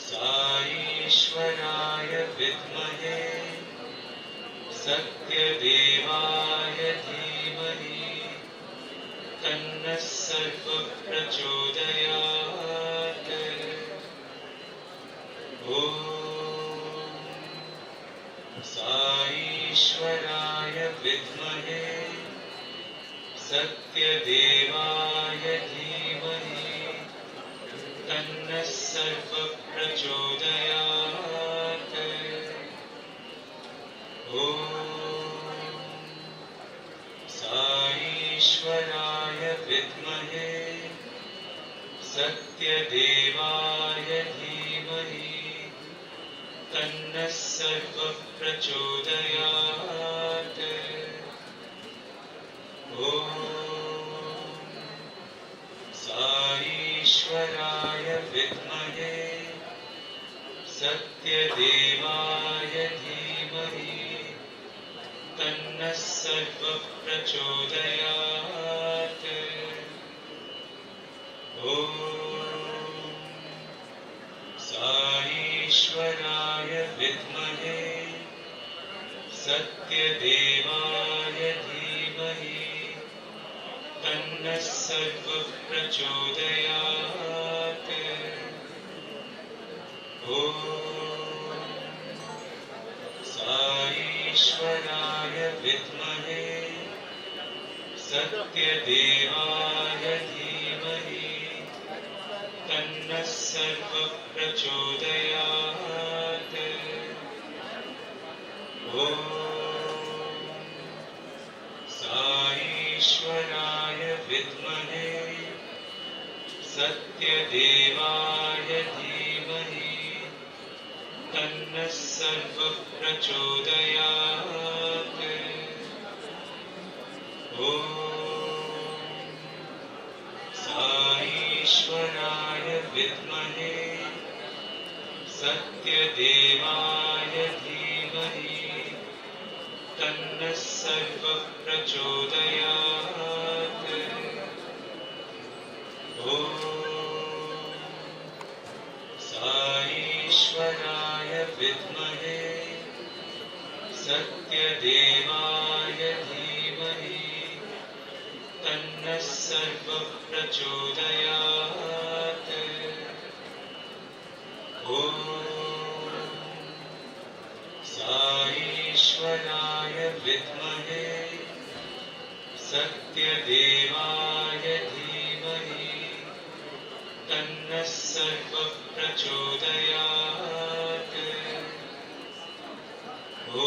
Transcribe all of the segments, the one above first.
साईश्वराय विद्महे सत्यदेवाय धीमहि तन्नः सर्वः प्रचोदयात्। ॐ साईश्वराय विद्महे सत्यदेवाय धीमहि तन्नः सर्वः प्रचोदयात्। ॐ साईश्वराय विद्महे सत्यदेवाय धीमहि तन्नः सर्वः प्रचोदयात्। ॐ साईश्वराय विद्महे सत्यदेवाय धीमहि तन्नः सर्वः प्रचोदयात्। ॐ साईश्वराय विद्महे सत्यदेवाय धीमहि तन्नः सर्वः प्रचोदयात्। ॐ साईश्वराय विद्महे सत्यदेवाय धीमहि तन्नः सर्वः प्रचोदयात्। ॐ साईश्वराय विद्महे सत्यदेवाय धीमहि तन्नः सर्वः प्रचोदयात्। ॐ साईश्वराय विद्महे सत्यदेवाय धीमहि तन्नः सर्वः प्रचोदयात्। ॐ साईश्वराय विद्महे सत्यदेवाय धीमहि तन्नः सर्वः प्रचोदयात्। ॐ साईश्वराय विद्महे सत्यदेवाय धीमहि तन्नः सर्वः प्रचोदयात्। ॐ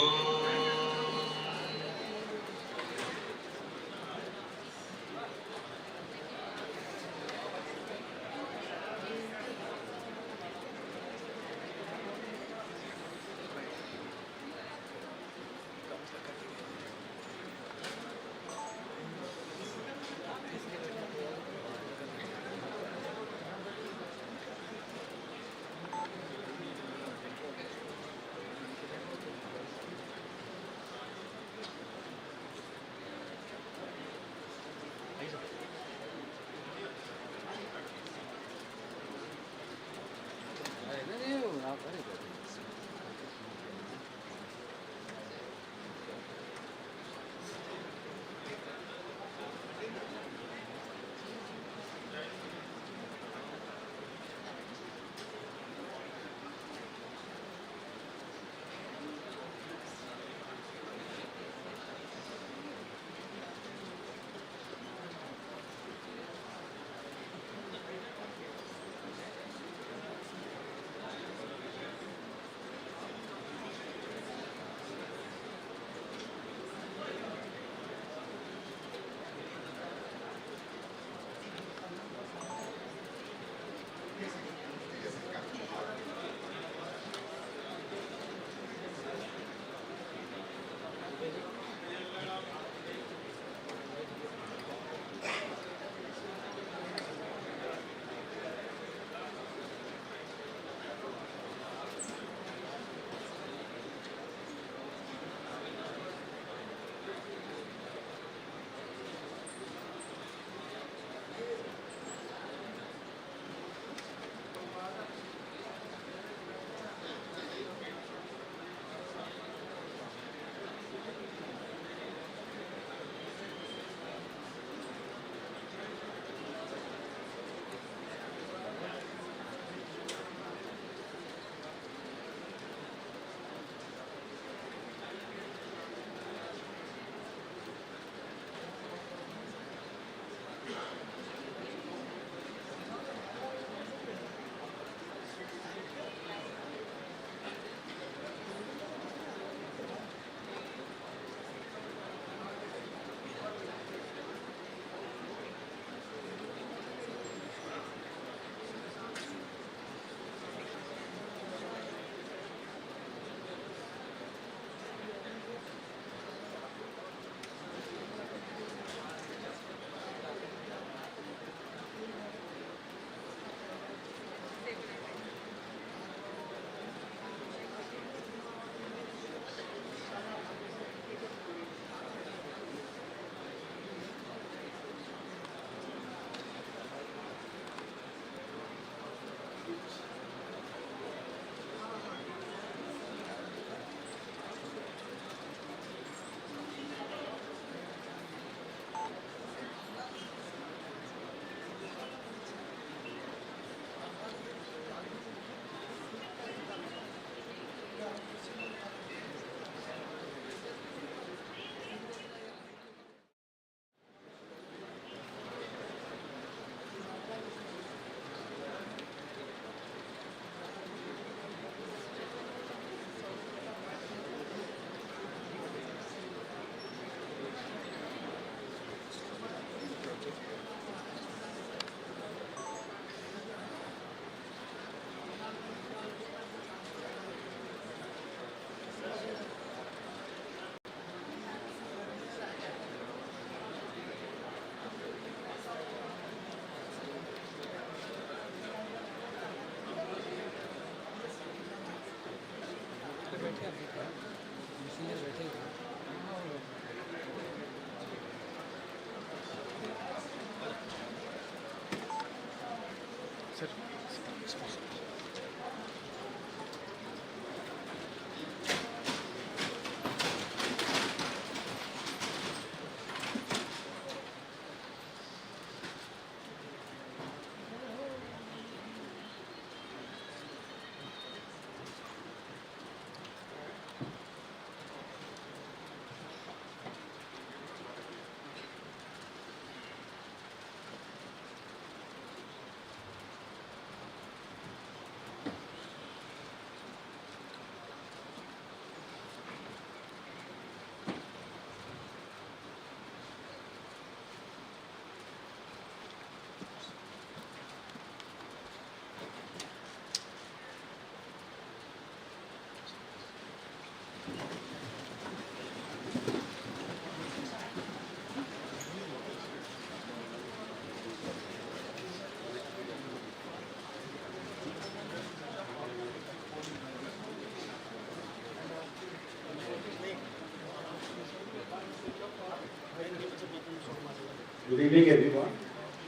Good evening, everyone.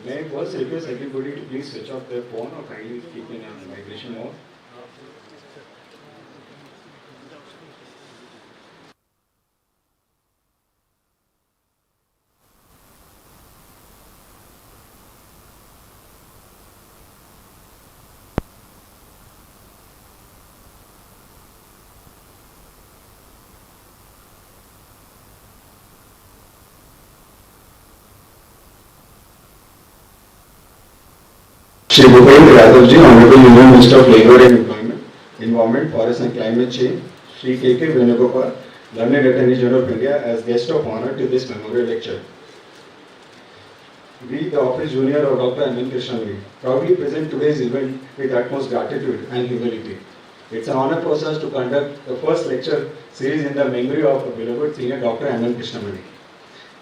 May I first request everybody to please switch off their phone or kindly keep in vibration mode. Shri Bhupendra Yadavji, Honorable Union Minister of Labour and Employment, Environment, Forest and Climate Change, Shri K.K. Venugopal, Learned Attorney General of India, as guest of honor to this memorial lecture. We, the Office Junior of Dr. M. N. Krishnamani, proudly present today's event with utmost gratitude and humility. It's an honor for us to conduct the first lecture series in the memory of our beloved senior Dr. M. N. Krishnamani.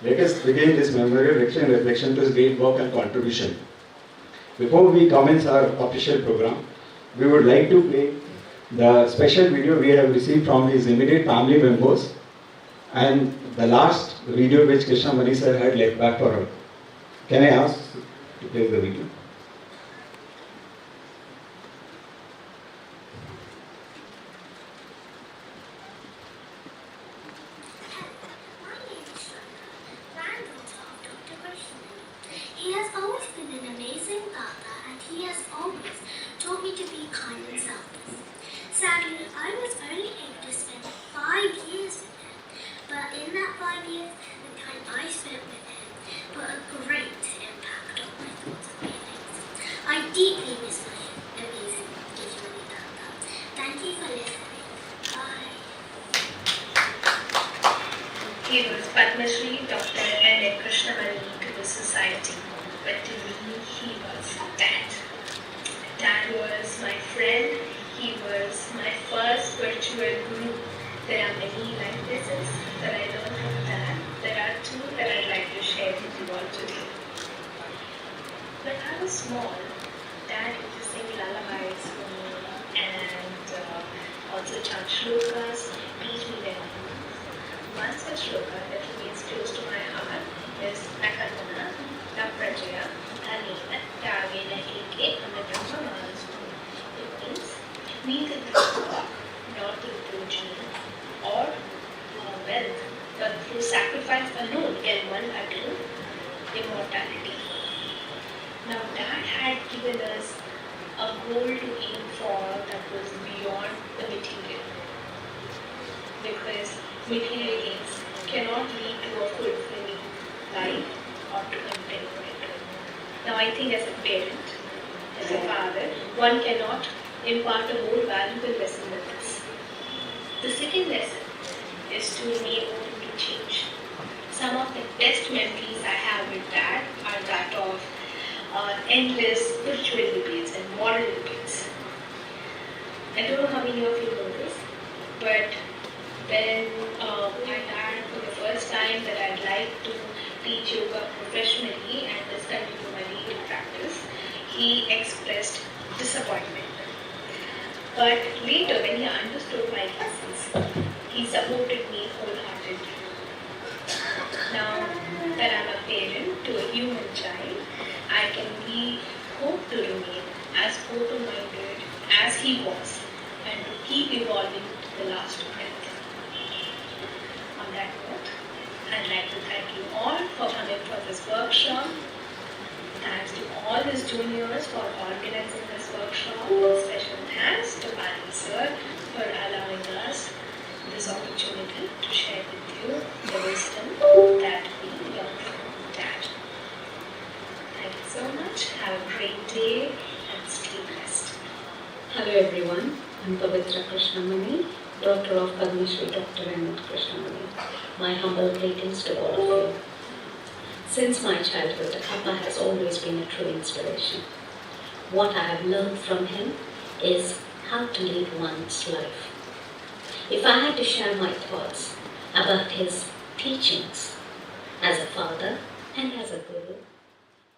Let us begin this memorial lecture in reflection to his great work and contribution. Before we commence our official program, we would like to play the special video we have received from his immediate family members and the last video which Krishnamani sir had left back for her. Can I ask to play the video? He has always been an amazing father and he has always taught me to be kind and selfless. Sadly, I was only able to spend 5 years with him, but in that 5 years, the time I spent with him put a great impact on my thoughts and feelings. I deeply miss my amazing Krishnamani Tata. Thank you for listening. Bye. He was Padma Shri Dr. M. N. Krishnamani to the society. But to me, he was Dad. Dad was my friend. He was my first spiritual guru. There are many like this that I learned from Dad. There are two that I'd like to share with you all today. When I was small, Dad used to sing lullabies for me and also chant shlokas, teach me them. One such shloka that remains close to my heart is Nakatana. Prajaya, Anina, Tavena, Eke, Amadama, It means we can work not through gene or wealth, but through sacrifice alone can one attain immortality. Now, Dad had given us a goal to aim for that was beyond the material, because material gains cannot lead to a fulfilling life or to contentment. Now I think as a parent, as a father, one cannot impart a more valuable lesson than this. The second lesson is to remain open to change. Some of the best memories I have with Dad are that of endless spiritual debates and moral debates. I don't know how many of you know this, but when my dad for the first time that I'd like to teach yoga professionally and discontinue my legal practice, he expressed disappointment. But later, when he understood my lessons, he supported me wholeheartedly. Now that I'm a parent to a human child, I can be hope to remain as open-minded as he was and to keep evolving to the last breath. On that note, I'd like to thank you all for coming for this workshop. Thanks to all his juniors for organizing this workshop. Special thanks to Pani sir for allowing us this opportunity to share with you the wisdom that we learn from Dad. Thank you so much. Have a great day and stay blessed. Hello everyone, I'm Pavitra Krishnamani, daughter of Padma Shri Dr. M. Krishnamani. My humble greetings to all of you. Since my childhood, Appa has always been a true inspiration. What I have learned from him is how to lead one's life. If I had to share my thoughts about his teachings as a father and as a guru,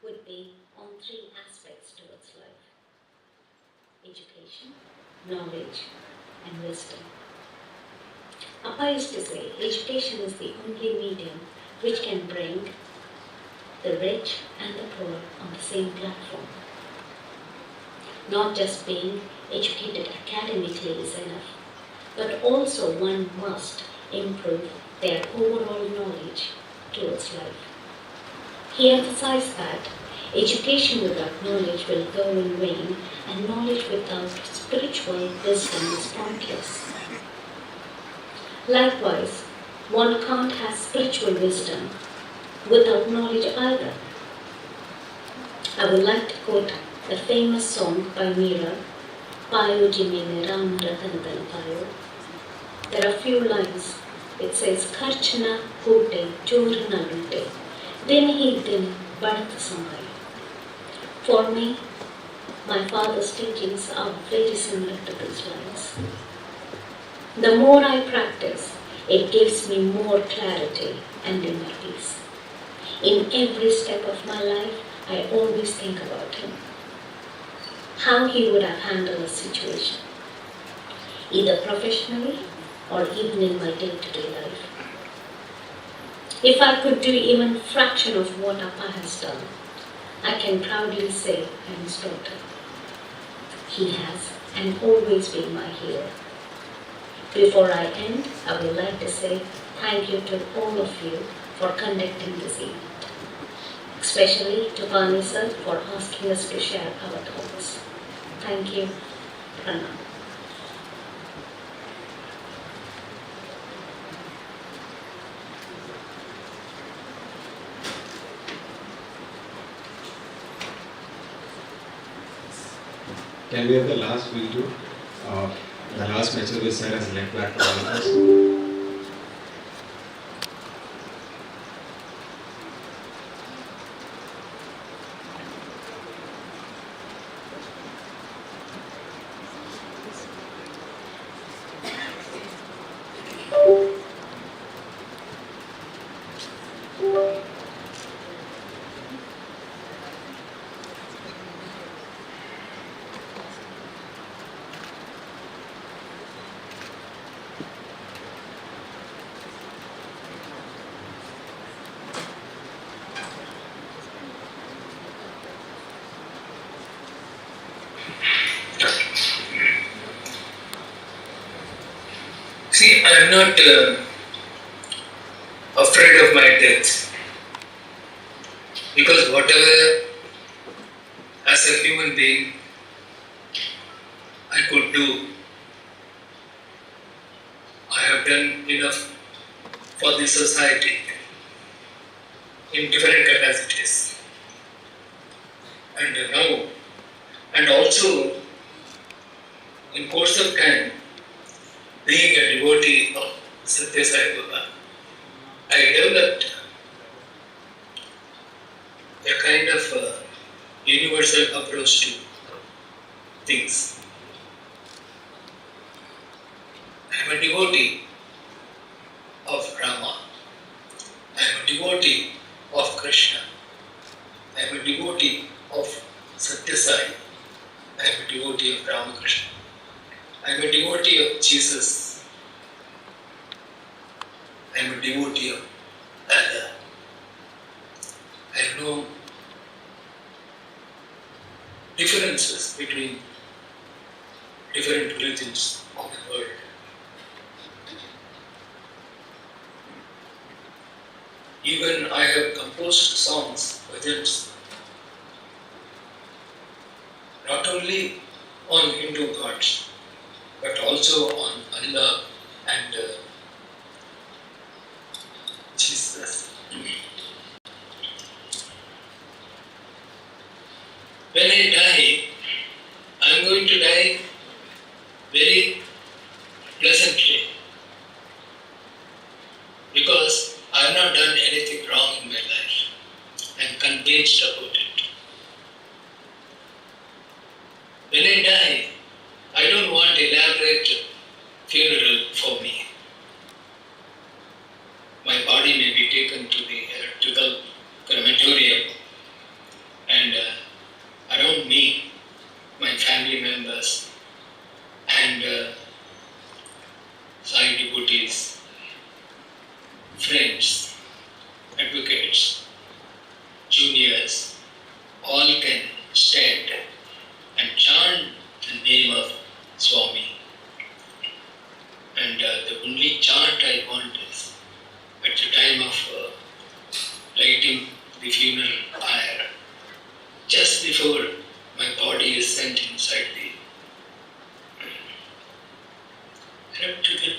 would be on three aspects towards life: education, knowledge, and wisdom. Appa used to say, education is the only medium which can bring the rich and the poor on the same platform. Not just being educated academically is enough, but also one must improve their overall knowledge towards life. He emphasized that education without knowledge will go in vain, and knowledge without spiritual wisdom is pointless. Likewise, one can't have spiritual wisdom without knowledge either. I would like to quote a famous song by Meera, Payo Jimene Ram Ratan Payo. There are few lines. It says, Kharchna Hote Chorna Lute, Din Hi Din Badat Samay. For me, my father's teachings are very similar to these lines. The more I practice, it gives me more clarity and inner peace. In every step of my life, I always think about him. How he would have handled a situation, either professionally or even in my day-to-day life. If I could do even a fraction of what Appa has done, I can proudly say I'm his daughter. He has and always been my hero. Before I end, I would like to say thank you to all of you for conducting this event. Especially to Pani sir for asking us to share our thoughts. Thank you. Pranam. Can we have the last video? The last message which sir has left back to all of us. See, I am not afraid of my death, because whatever as a human being I could do, I have done enough for the society in different capacities. And now, and also in course of time, being a devotee of Satya Sai Baba, I developed a kind of universal approach to things. I am a devotee of Rama. I am a devotee of Krishna. I am a devotee of Satya Sai. I am a devotee of Ramakrishna. I am a devotee of Jesus. I am a devotee of Allah. I have no differences between different religions of the world. Even I have composed songs, bhajans, not only on Hindu gods, but also on Allah and Jesus. When I die, I am going to die very pleasantly, because I have not done anything wrong in my life. I am convinced about it. When I die, I don't want elaborate funeral for me. My body may be taken to the electrical crematorium, and around me, my family members and Sai devotees, friends, advocates, juniors, all can stand and chant the name of Swami. And the only chant I want is at the time of lighting the funeral pyre, just before my body is sent inside the electrical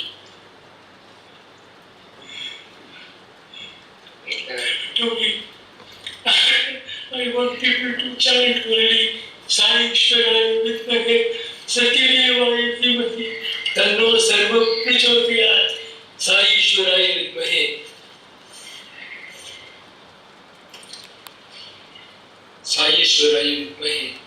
crematorium, I want people to chant only Sai Ishwaraya Vidmahe Satyadevaya Dhimahi Tanno Sarva Prachodayat. Sai Ishwaraya Vidmahe Sai Ishwaraya Vidmahe.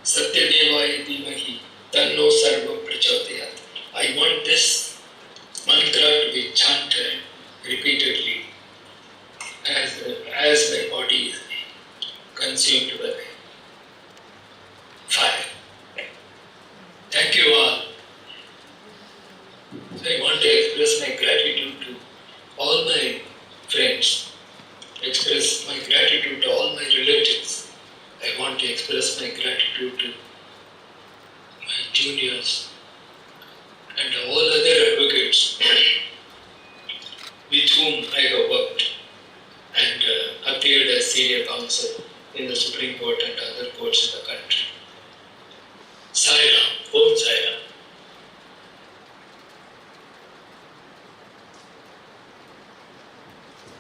Satyadevaya Dhimahi Tanno Sarva Prachodayat. I want this mantra to be chanted repeatedly as my body is consumed by fire. Thank you all. I want to express my gratitude to all my friends, express my gratitude to all my relatives. I want to express my gratitude to my juniors and all other advocates with whom I have worked and appeared as senior counsel in the Supreme Court and other courts in the country. Sai Ram, Om Sai Ram.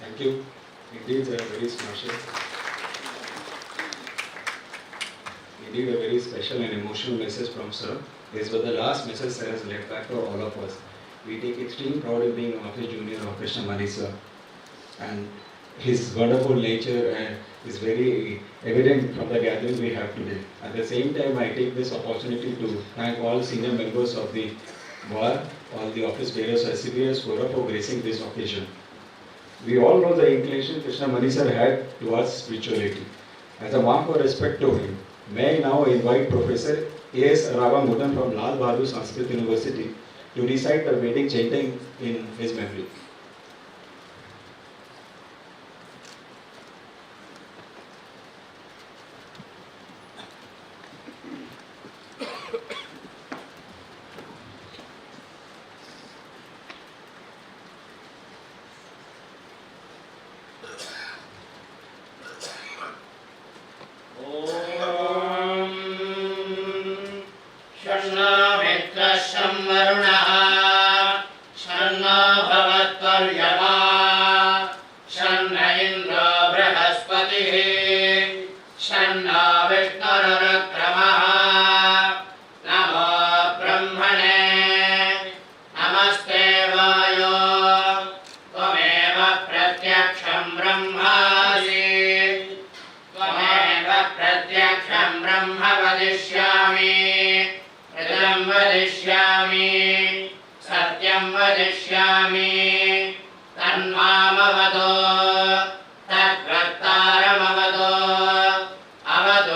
Thank you. Indeed, a very special. Indeed, a very special and emotional message from Sir. This was the last message Sir has left back for all of us. We take extreme pride in being Office Junior of Krishnamani Sir, and his wonderful nature is very evident from the gathering we have today. At the same time, I take this opportunity to thank all senior members of the bar, all the office bearers, recipients for gracing this occasion. We all know the inclination Krishnamani Sir had towards spirituality. As a mark of respect to him, may I now invite Professor A.S. Ravamudan from Lal Bahadur Sanskrit University to recite the Vedic chanting in his memory. तन्मामवदो तद्वक्तारमवदो अवतु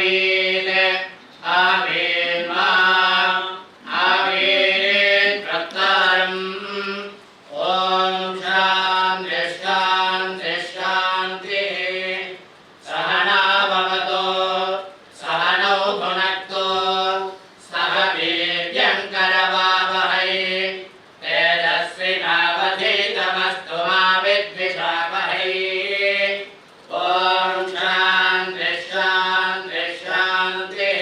आवीत् आवीन्मा आवीत् प्रत्तारम् ॐ शान्ति शान्ति शान्तिः सहना भवतु सहनौ भुनक्तु सह वीर्यङ्करवावहै तेजस्विनावधीतमस्तु मा विद्विषावहै ॐ शान्ति शान्ति शान्तिः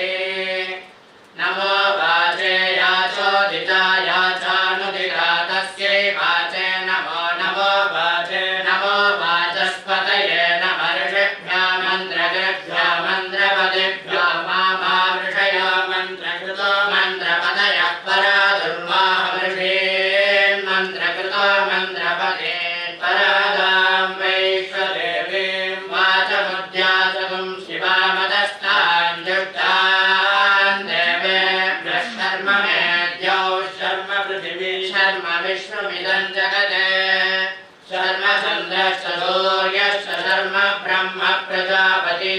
नमो वाचे याचोदिता याचानुदिता तस्यै वाचे नमो नमो वाचे नमो वाचस्पतये नमर्षिभ्यो मन्त्रकृभ्यो मन्त्रपदिभ्यो मामावृषयो मन्त्रकृतो मन्त्रपदयः परादुर्वाहमृषीन् मन्त्रकृतो मन्त्रपदेन् परादां वैश्वदेवीं वाचमुद्याचकं शिवामदस्तान् जुष्टान् देवेभ्यः शर्म मेद्यौ शर्म पृथिवी शर्म विश्वमिदं जगते शर्म चन्द्रश्च सूर्यश्च शर्म ब्रह्म प्रजापति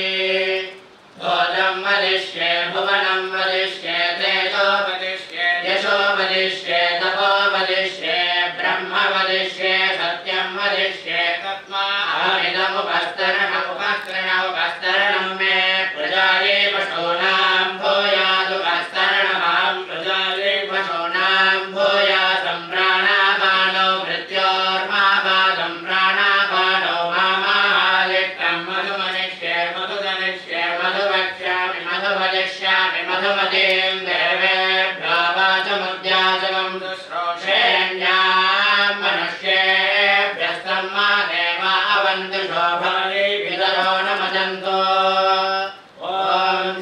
भोजं वदिष्ये भुवनं वदिष्ये तेजो वदिष्ये यशो वदिष्ये तपो वदिष्ये ब्रह्म वदिष्ये सत्यं वदिष्ये तस्मादमुपस्तरणमुपस्तरणं मे प्रजाये पशूनां भूयादुपस्तरणमहं प्रजाये पशूनां भूयासं प्राणापानो मृत्योर्मापादं प्राणापानो मामाहालिक्तं मधुमनिष्ये मधुजनिष्ये मधुवक्ष्यामि मधुवदिष्यामि मधुमतीं देवेभ्यो वाचमुद्याचकं शुश्रूषेण्यां मनुष्येभ्यस्तं मा देवा अवन्तु शोभने विदरो न मजन्तो ॐ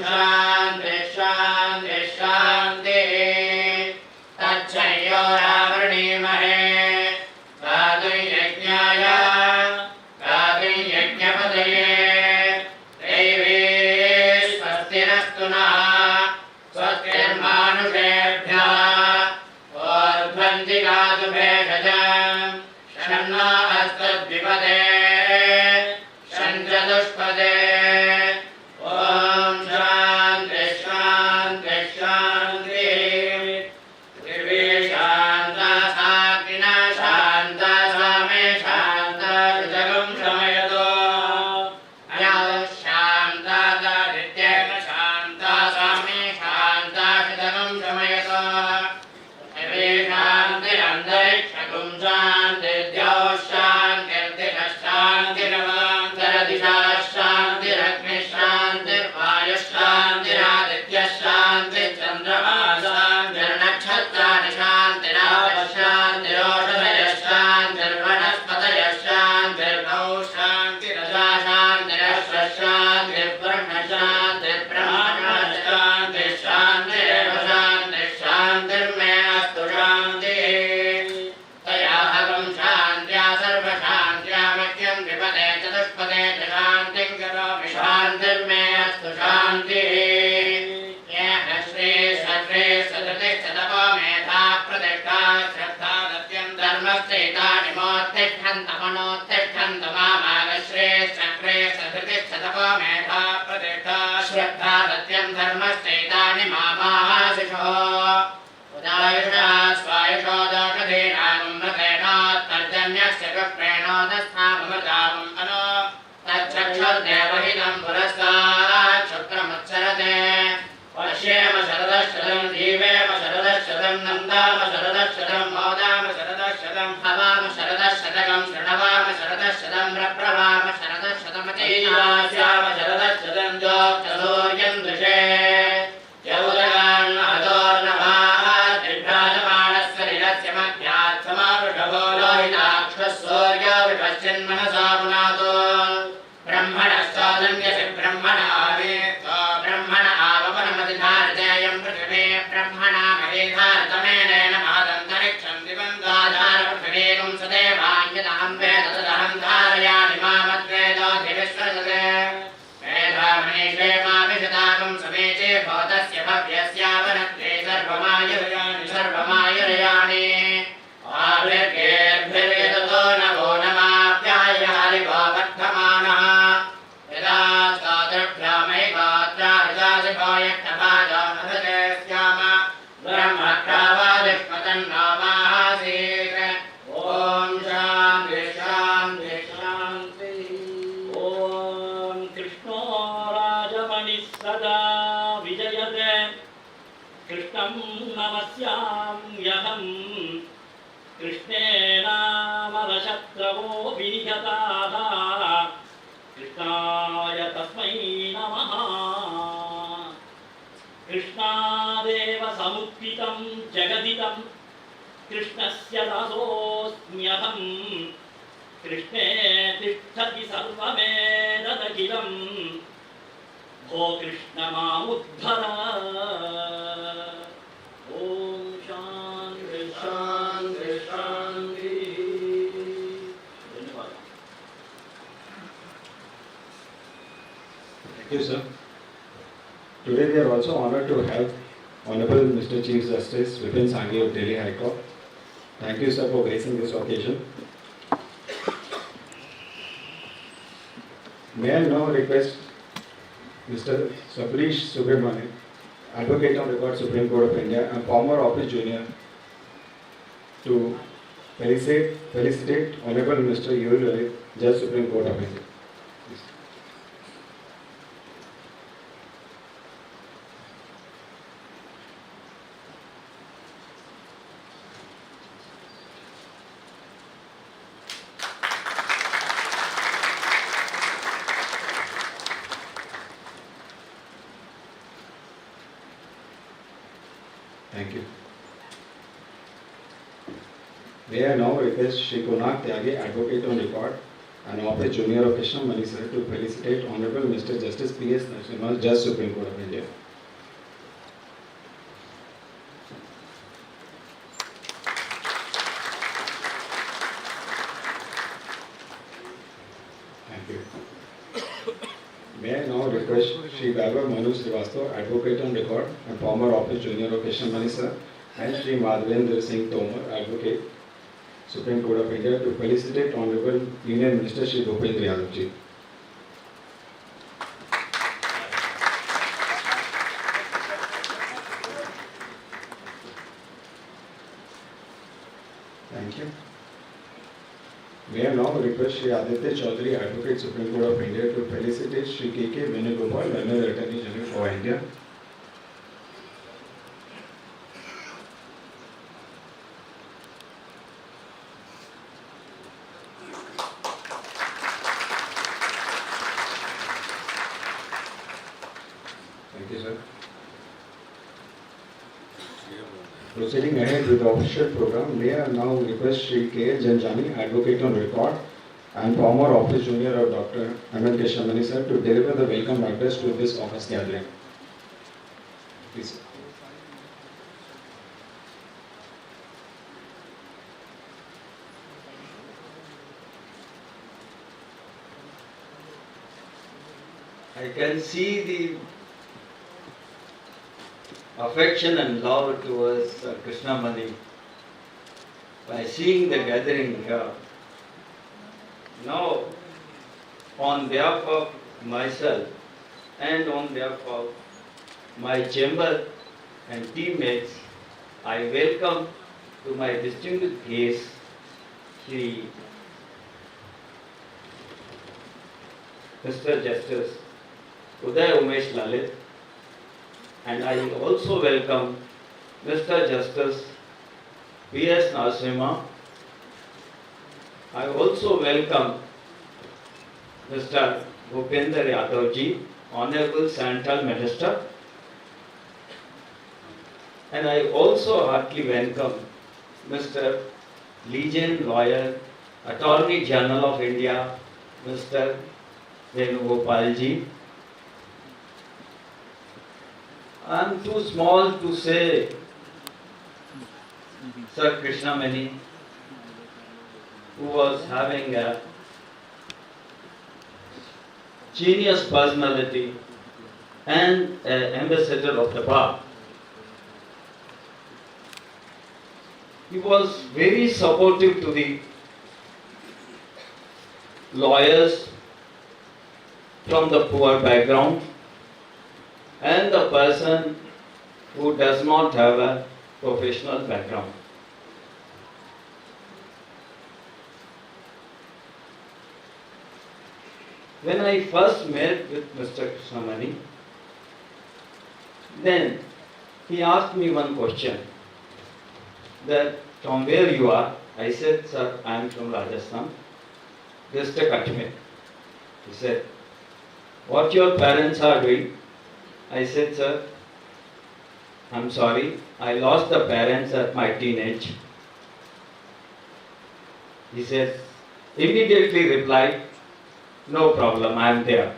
शान्ति शान्ति शान्तिः तच्छयोरावृणीमहे गातुं यज्ञाय गातुं यज्ञपतये दैवी स्वस्तिरस्तु नः स्वस्तिर्मानुषेभ्यः ऊर्ध्वन्ति गातु भेषजम् शन्नो हस्तद्विपदे शञ्चतुष्पदे ॐ शान्ति शान्ति शान्तिः पृथिवी शान्ता साग्निना शान्ता सामे शान्ता ऋतगं शमयतु अयः शान्ता दादित्येन शान्ता सामे शान्ता ऋतगं शमयतु पृथिवी शान्तिरन्तरिक्षगं शान्तिर्द्यौ शान्तिर्दिशः शान्तिरवान्तरदिशः शान्तिरग्निः शान्तिर्वायुः शान्तिरादित्यः शान्तिर्चन्द्रमा शान्तिर्नक्षत्राणि शान्तिरापः शान्तिरोषधयः शान्तिर्वनस्पतयः शान्तिर्गौ शान्तिरजा शान्तिरश्वः शान्तिर्ब्रह्म शान्तिर्ब्रह्मणा शान्तिः शान्तिरेव शान्तिः शान्तिर्मे अस्तु शान्तिः तयाहं शान्त्या सर्वशान्त्या मह्यं विपदे चतुष्पदे च शान्तिं करोमि शान्तिर्मे अस्तु शान्तिः येन श्री सत्रे सदृतिः सतपो मेधा प्रतिष्ठा श्रद्धा सत्यं धर्मश्चैतानि मोत्तिष्ठन्तमनोत्तिष्ठन्तु मामागश्रे सत्रे सदृतिः सतपो मेधा प्रतिष्ठा श्रद्धा सत्यं धर्मश्चैतानि मामाशिषो उदायुषा स्वायुषो दोषधीनामृतेनोत्तर्जन्यस्य कृप्रेणोदस्थामृतामम् अनो तच्छक्षुर्देवहितं पुरस्तात् शुक्रमुच्चरते पश्येम शरदशतं जीवेम शरदशतं नन्दाम शरदशतं मोदाम शरदशतं हवाम शरदशतकं शृणवाम शरदशतं प्रप्रवाम शरदशतमतीयास्याम शरदशतं जोक्तसूर्यं दृशे यौदगान् अदोर्नभात् विभ्राजमाणस्य निरस्य मध्यात् समावृषभो लोहिताक्षः सूर्यो विपश्चिन्मनसा पुनातो ब्रह्मणस्तादन्यसि ब्रह्मण आवेत्तो ब्रह्मण आवपनमतिधारतेयं पृथिवी ब्रह्मणा महीधारतमेनेन महदन्तरिक्षं दिवन्दाधार पृथिवीगुं सदेवान्यदहं वेद तदहं धारयामि मामद्वेदोऽधिविश्वसते मेधामनीषे माभिषदागं समेचे भवतस्य भव्यस्यावनत्वे सर्वमायुरयाणि आविर्गेर्भिर्यततो नवो नमाप्याय ॐ कृष्णो राजमणिः सदा विजयते कृष्णं नमस्याम्यहम् कृष्णेनामरशत्रवो विनिहताः कृष्णाय तस्मै नमः कृष्णादेव समुत्थितं जगदिदं कृष्णस्य दासोऽस्म्यहम् कृष्णे तिष्ठति सर्वमेतदखिलम् भो कृष्ण मामुद्धर ॐ शान्ति शान्ति शान्ति धन्यवाद Thank you, sir. Today we are also honored to have Honorable Mr. Chief Justice Vipin Sanghi of Delhi High Court. Thank you, sir, for gracing this occasion. May I now request Mr. Sabrish Subramani, Advocate on Record, Supreme Court of India, and former office junior, to felicitate Honorable Mr. Yul Lalit, Judge, Supreme Court of India. Please. Thank you. May I now request Shri Kunak Tyagi, Advocate on Record, and Office Junior of Krishnamani Lecture, to felicitate Honorable Mr. Justice P.S. Narasimha, Judge, Supreme Court of India. Thank you. May I now request Shri Bhagwan Manu Srivastava, Advocate on Record, and former Office Junior of Krishnamani Sir, and Shri Madhavendra Singh Tomar, Advocate, Supreme Court of India, to felicitate Honorable Union Minister Shri Bhupendra Yadav ji. Thank you. May I now request Shri Aditya Chaudhary, Advocate, Supreme Court of India, to felicitate Shri K.K. Venugopal, Learned Attorney General for India. Thank you, sir. Proceeding ahead with the official program, may I now request Shri K.L. Janjani, Advocate on Record, and former Office Junior of Dr. M.N. Krishnamani sir, to deliver the welcome address to this office gathering. Please. I can see the affection and love towards Krishnamani by seeing the gathering here. Now, on behalf of myself and on behalf of my chamber and teammates, I welcome to my distinguished guest, Shri Mr. Justice Uday Umesh Lalit, and I also welcome Mr. Justice P.S. Narasimha. I also welcome Mr. Bhupendra Yadav ji, Honorable Central Minister, and I also heartily welcome Mr. Legion Lawyer, Attorney General of India, Mr. Venugopal ji. I am too small to say Sir Krishnamani, who was having a genius personality and an ambassador of the bar. He was very supportive to the lawyers from the poor background and the person who does not have a professional background. When I first met with Mr. Krishnamani, then he asked me one question, that from where you are? I said, sir, I am from Rajasthan, just a Kashmir. He said, what your parents are doing? I said, sir, I'm sorry, I lost the parents at my teenage. He said, immediately replied, no problem, I am there.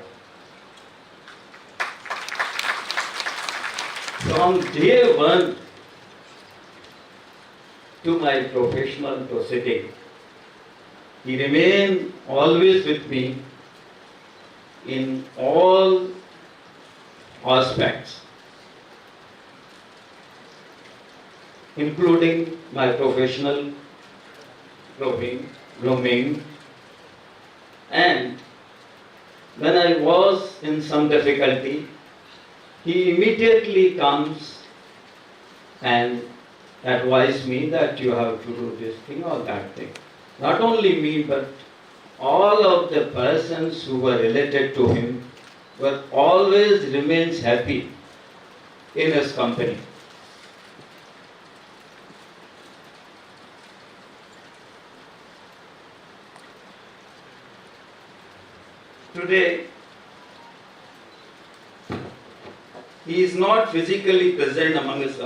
From day one to my professional proceeding, he remained always with me in all aspects, including my professional grooming, and when I was in some difficulty, he immediately comes and advised me that you have to do this thing or that thing. Not only me, but all of the persons who were related to him were always remains happy in his company. Today, he is not physically present among us,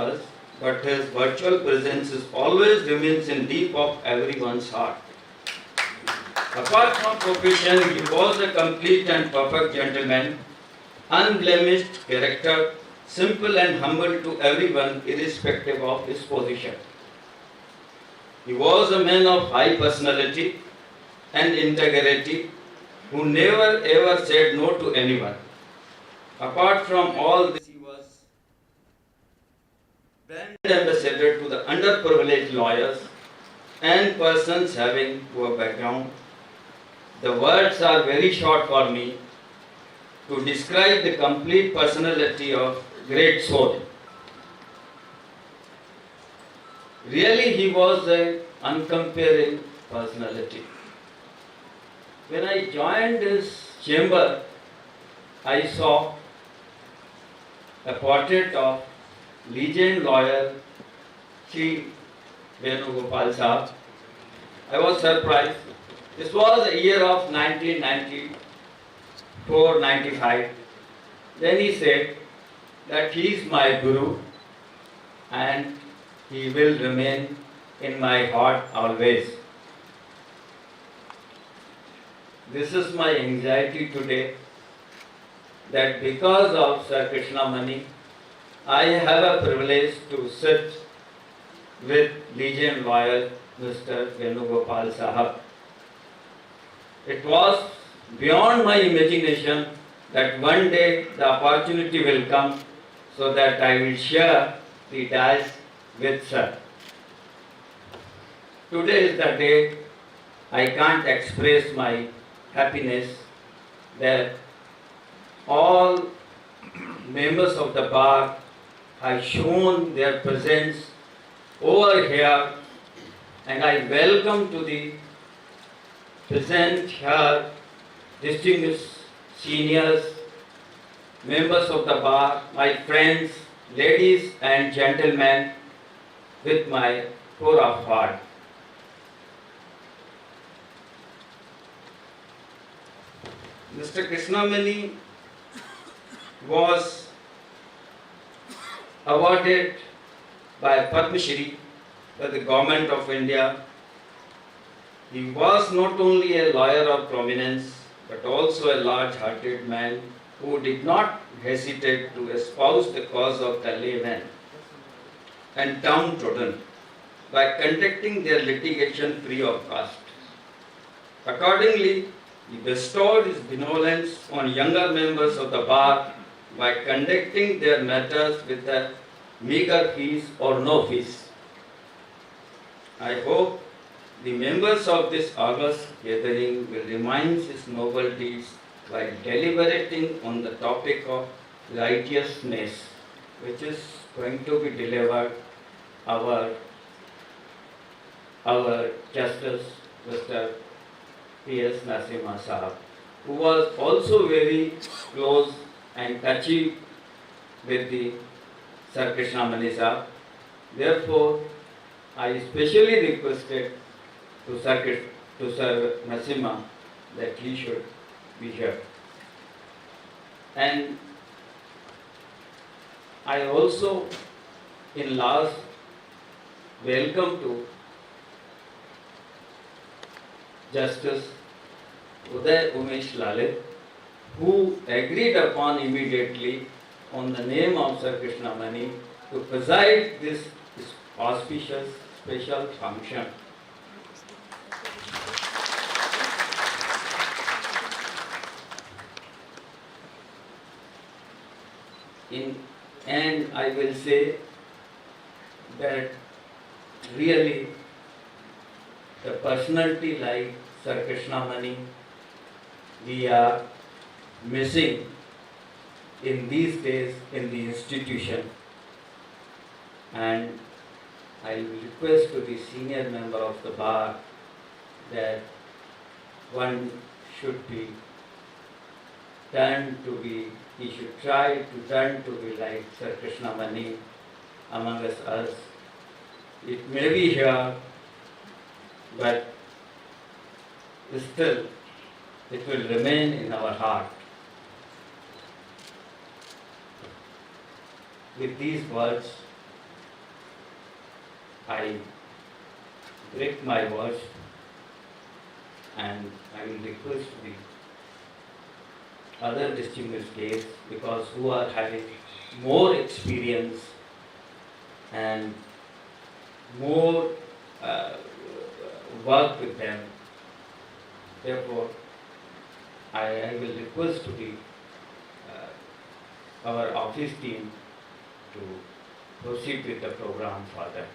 but his virtual presence is always remains in deep of everyone's heart. Apart from profession, he was a complete and perfect gentleman, unblemished character, simple and humble to everyone, irrespective of his position. He was a man of high personality and integrity, who never ever said no to anyone. Apart from all this, he was brand ambassador to the underprivileged lawyers and persons having poor background. The words are very short for me to describe the complete personality of great soul. Really, he was an uncomparable personality. When I joined his chamber, I saw a portrait of legend lawyer Sri Venugopal Sahab. I was surprised. This was the year of 1994-95. Then he said that he is my guru and he will remain in my heart always. This is my anxiety today, that because of Sir Krishnamani, I have a privilege to sit with legend lawyer Mr. Venugopal Sahab. It was beyond my imagination that one day the opportunity will come so that I will share the dais with Sir. Today is the day I can't express my happiness that all members of the bar have shown their presence over here, and I welcome to the present here distinguished seniors, members of the bar, my friends, ladies and gentlemen, with my core of heart. Mr. Krishnamani was awarded by Padma Shri by the Government of India. He was not only a lawyer of prominence, but also a large-hearted man who did not hesitate to espouse the cause of the layman and downtrodden by conducting their litigation free of cost. Accordingly, he bestowed his benevolence on younger members of the bar by conducting their matters with a meager fees or no fees. I hope the members of this august gathering will remind his noble deeds by deliberating on the topic of righteousness, which is going to be delivered our Justice Mr. P.S. Narasimha Sahab. who was also very close and touchy with the Sir Krishnamani Sahib. Therefore, I specially requested to Sir Nasimha that he should be here. And I also in last welcome to Justice Uday Umesh Lalit, who agreed upon immediately on the name of Sir Krishnamani to preside this auspicious special function. And I will say that really the personality like Sir Krishnamani we are missing in these days in the institution, and I will request to the senior member of the bar that one should be he should try to turn to be like Sir Krishnamani among us. It may be here, but still it will remain in our heart. With these words, I break my words and I will request the other distinguished guests, because who are having more experience and more work with them. Therefore, I will request to the our office team to proceed with the program further.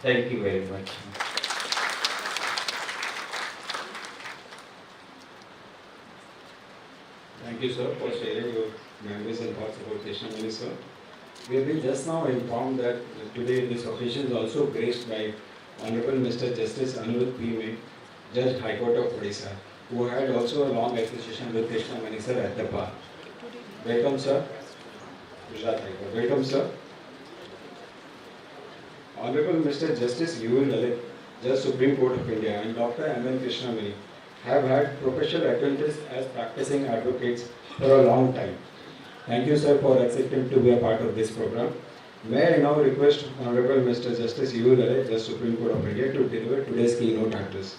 Thank you very much. Thank you, sir, for sharing your memories and thoughts about Krishnamani, sir. We have been just now informed that today this occasion is also graced by Honorable Mr. Justice Anirudh P. Judge High Court of Odisha, who had also a long association with Krishnamani, sir, at the bar. Welcome, sir. Gujarat High Court. Welcome, sir. Honorable Mr. Justice U. Lalit, Judge Supreme Court of India, and Dr. M. Krishnamani have had professional acquaintance as practicing advocates for a long time. Thank you, sir, for accepting to be a part of this program. May I now request Honorable Mr. Justice U. Lalit, Judge Supreme Court of India, to deliver today's keynote address.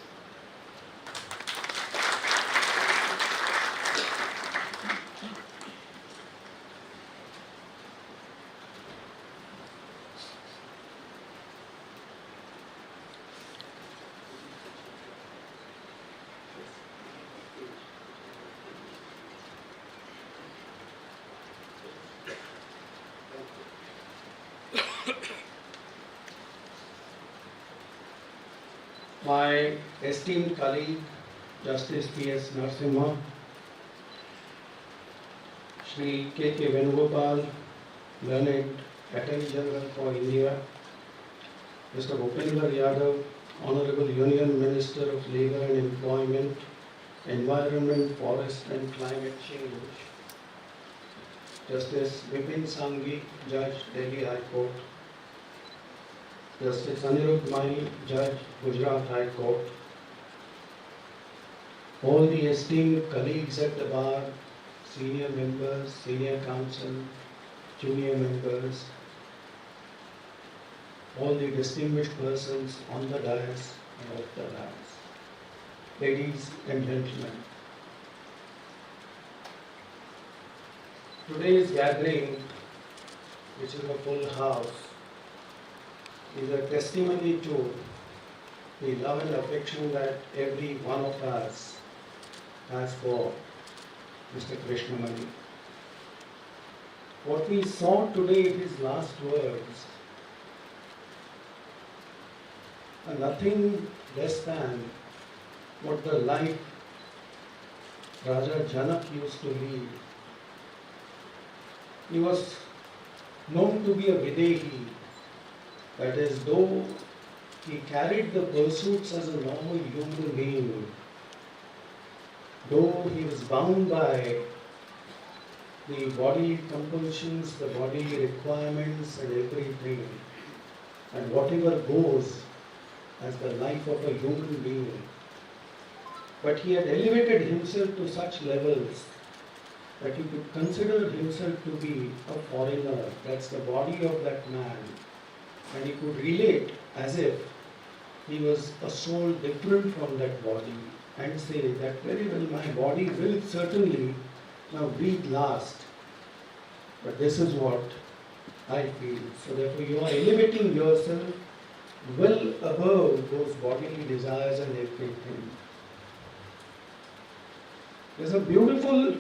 My esteemed colleague, Justice P.S. Narasimha, Shri K.K. Venugopal, Learned Attorney General for India, Mr. Bhupendra Yadav, Honorable Union Minister of Labour and Employment, Environment, Forest and Climate Change, Justice Vipin Sanghi, Judge, Delhi High Court, Justice Anirudh Mai, Judge, Gujarat High Court, all the esteemed colleagues at the bar, senior members, senior counsel, junior members, all the distinguished persons on the dais and off the dais, ladies and gentlemen. Today's gathering, which is a full house, is a testimony to the love and affection that every one of us has for Mr. Krishnamani. What we saw today in his last words are nothing less than what the life Raja Janak used to lead. He was known to be a Videhi, that is, though he carried the pursuits as a normal human being, though he was bound by the body compulsions, the body requirements and everything, and whatever goes as the life of a human being. But he had elevated himself to such levels that he could consider himself to be a foreigner. That's the body of that man. And he could relate as if he was a soul different from that body and say that very well my body will certainly now breathe last. But this is what I feel. So therefore you are elevating yourself well above those bodily desires and everything. There's a beautiful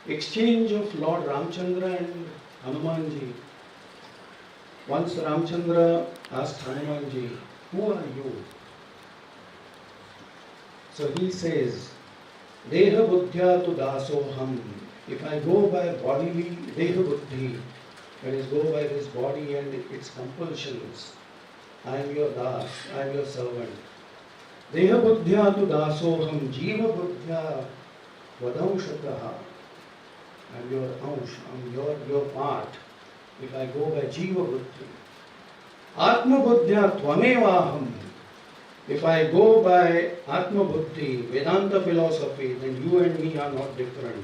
exchange of Lord Ramchandra and Hanumanji. Once Ramchandra asked Hanumanji, who are you? So he says, Deha buddhya tu dasoham. If I go by bodily Deha buddhi, that is, go by this body and its compulsions, I am your das, I am your servant. Deha buddhya tu dasoham, jiva buddhya vadamshataha. I am your ansh, I am your part. If I go by jiva buddhi. Atma buddhya tvamevaham. If I go by Atma Buddhi, Vedanta philosophy, then you and me are not different.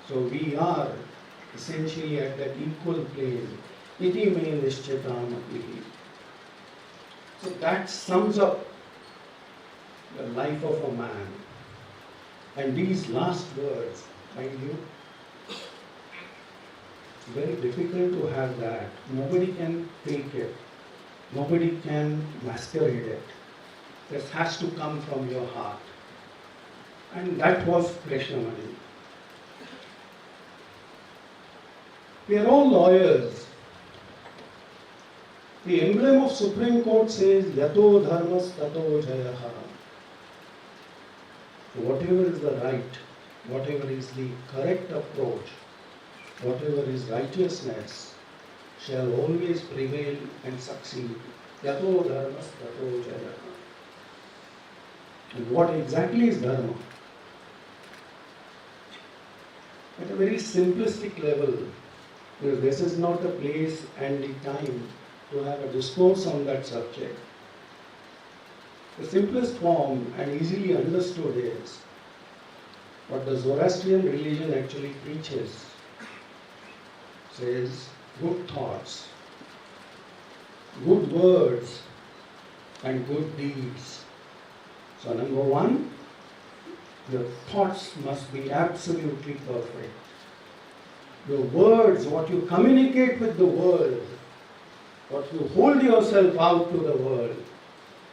So we are essentially at that equal plane. Iti me nishchitamatihi. So that sums up the life of a man. And these last words, mind you, it's very difficult to have that. Nobody can fake it. Nobody can masquerade it. This has to come from your heart. And that was Krishnamani. We are all lawyers. The emblem of Supreme Court says, Yato dharmas tato jayaha. Whatever is the right, whatever is the correct approach, whatever is righteousness, shall always prevail and succeed. Yato dharmas tato jayaha. And what exactly is dharma? At a very simplistic level, because this is not the place and the time to have a discourse on that subject. The simplest form and easily understood is what the Zoroastrian religion actually preaches. Says good thoughts, good words, and good deeds. So number one, your thoughts must be absolutely perfect. Your words, what you communicate with the world, what you hold yourself out to the world,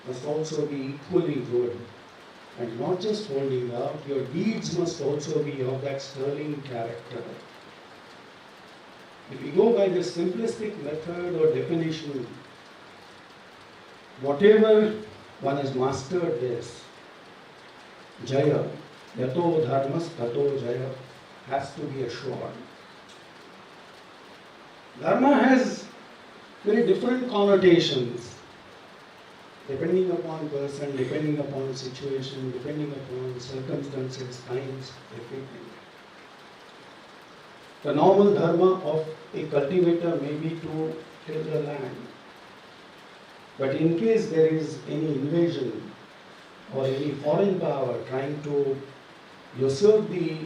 must also be equally good. And not just holding out, your deeds must also be of that sterling character. If you go by this simplistic method or definition, whatever one has mastered this, Jaya, Yato Dharmas Tato Jaya, has to be assured. Dharma has very different connotations, depending upon person, depending upon situation, depending upon circumstances, times, everything. The normal dharma of a cultivator may be to till the land. But in case there is any invasion or any foreign power trying to usurp the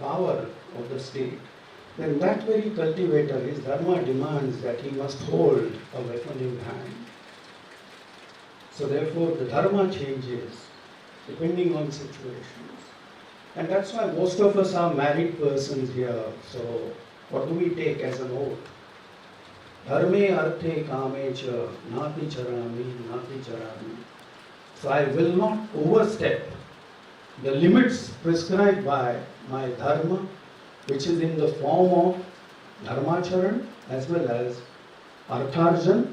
power of the state, then that very cultivator, his dharma demands that he must hold a weapon in hand. So therefore the dharma changes depending on situations. And that's why most of us are married persons here. So what do we take as an oath? Dharme arte kame cha nati charami. So I will not overstep the limits prescribed by my dharma, which is in the form of dharmacharan as well as artharjan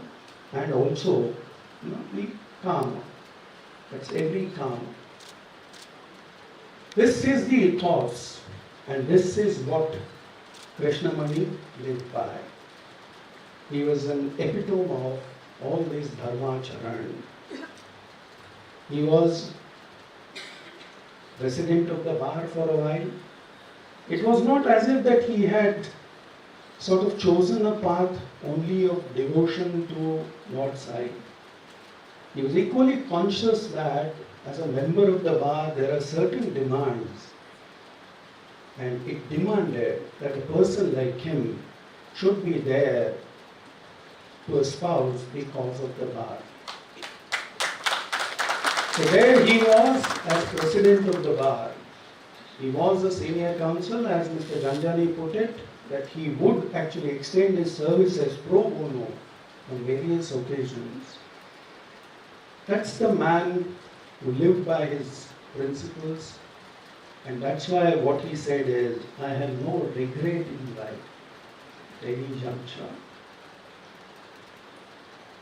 and also the kama. That's every kama. This is the ethos and this is what Krishnamani lived by. He was an epitome of all these dharmacharan. He was president of the bar for a while. It was not as if that he had sort of chosen a path only of devotion to Lord Sai. He was equally conscious that as a member of the bar there are certain demands, and it demanded that a person like him should be there to espouse the cause of the bar. So there he was as president of the bar. He was a senior counsel, as Mr. Ganjani put it, that he would actually extend his services pro bono on various occasions. That's the man who lived by his principles, and that's why what he said is, I have no regret in life, any juncture.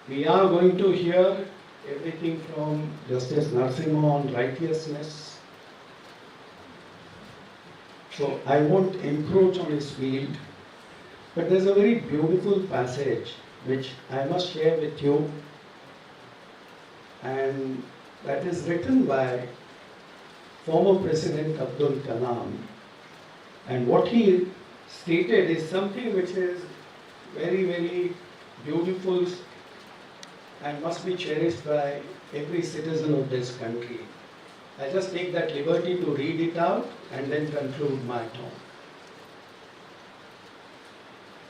We are going to hear everything from Justice Narasimha on righteousness. So I won't encroach on his field, but there's a very beautiful passage which I must share with you, and that is written by former President Abdul Kalam. And what he stated is something which is very, very beautiful and must be cherished by every citizen of this country. I just take that liberty to read it out and then conclude my talk.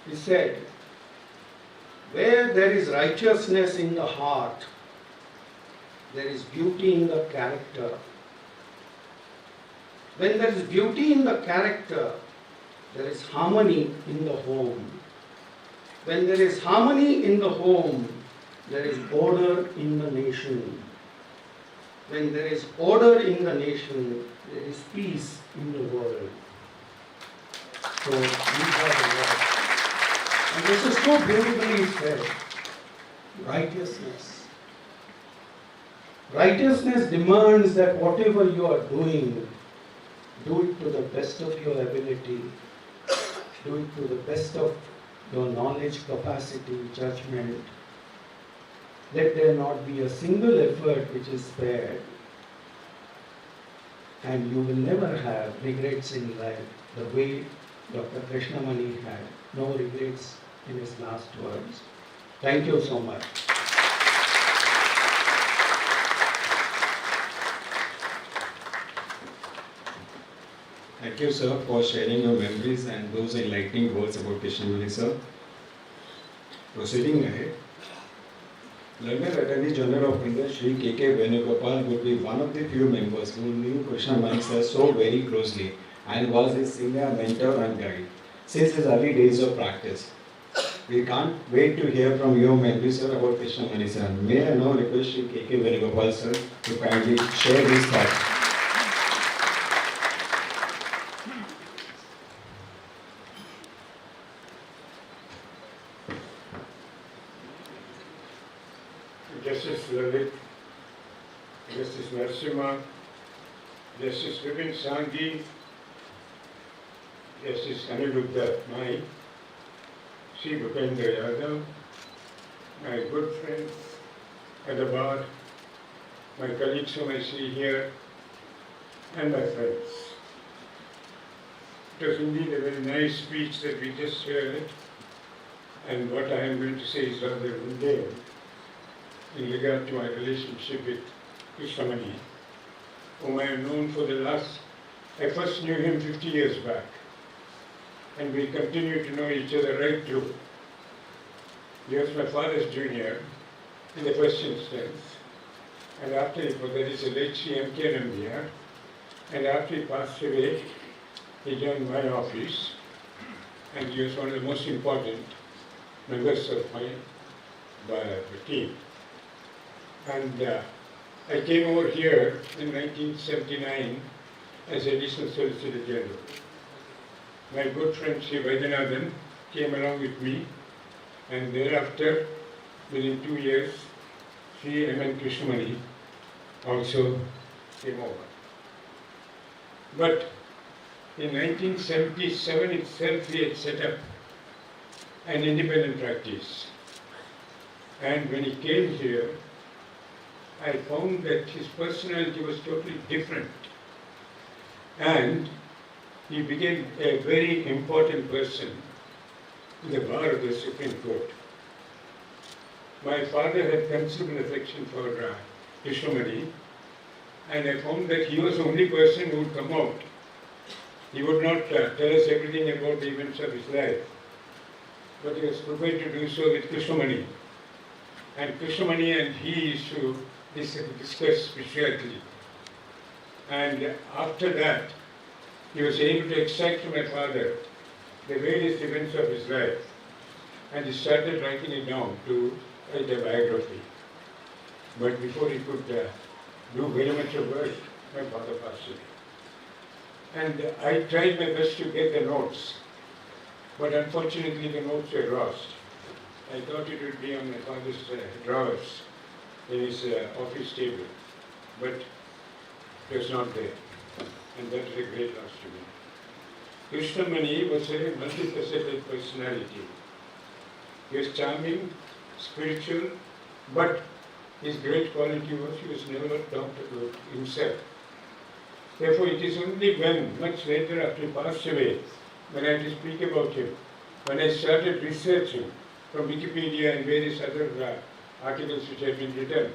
He said, where there is righteousness in the heart, there is beauty in the character. When there is beauty in the character, there is harmony in the home. When there is harmony in the home, there is order in the nation. When there is order in the nation, there is peace in the world. So these are the words. And this is so beautifully said. Righteousness. Righteousness demands that whatever you are doing, do it to the best of your ability. Do it to the best of your knowledge, capacity, judgment. Let there not be a single effort which is spared. And you will never have regrets in life the way Dr. Krishnamani had. No regrets in his last words. Thank you so much. Thank you, sir, for sharing your memories and those enlightening words about Krishnamani, sir. Proceeding ahead, Learned Attorney General of India, Shri K.K. Venugopal, would be one of the few members who knew Krishnamani sir so very closely and was his senior mentor and guide since his early days of practice. We can't wait to hear from your memories, sir, about Krishnamani sir. May I now request Shri K.K. Venugopal, sir, to kindly share his thoughts. Justice Lalit, Justice Narasimha, Justice Vipin Sanghi, Justice Aniruddha Mai, Sri Bhupendra Yadav, my good friends at the bar, my colleagues whom I see here, and my friends. It was indeed a very nice speech that we just heard, and what I am going to say is rather mundane in regard to my relationship with Krishnamani, whom I have known for the last, I first knew him 50 years back, and we continue to know each other right through. He was my father's junior in the first instance, and after he, that is the late CM K. Nambiar, and after he passed away, he joined my office, and he was one of the most important members of my team. And I came over here in 1979 as Additional Solicitor General. My good friend Sri Vaidyanathan came along with me, and thereafter, within 2 years, Sri M.N. Krishnamani also came over. But in 1977 itself, he had set up an independent practice. And when he came here, I found that his personality was totally different and he became a very important person in the bar of the Supreme Court. My father had considerable affection for Krishnamani, and I found that he was the only person who would come out. He would not tell us everything about the events of his life, but he was prepared to do so with Krishnamani. And Krishnamani and he used to discuss spirituality. And after that, he was able to extract from my father the various events of his life, and he started writing it down to write a biography. But before he could do very much of work, my father passed away. And I tried my best to get the notes, but unfortunately the notes were lost. I thought it would be on my father's drawers in his office table, but it was not there, and that is a great loss to me. Krishnamani was a multifaceted personality. He was charming, spiritual, but his great quality was he was never talked about himself. Therefore, it is only when, much later after he passed away, when I had to speak about him, when I started researching from Wikipedia and various other articles which had been written,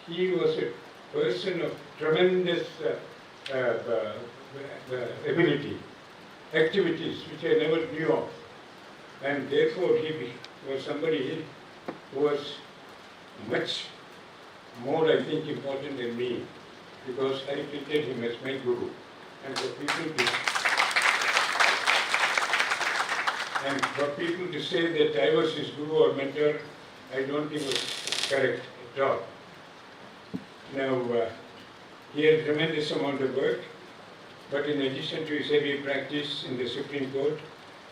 he was a person of tremendous ability, activities which I never knew of. And therefore, he was somebody who was much more, I think, important than me, because I treated him as my guru. And for people to say that I was his guru or mentor, I don't think was correct at all. Now, he had a tremendous amount of work, but in addition to his heavy practice in the Supreme Court,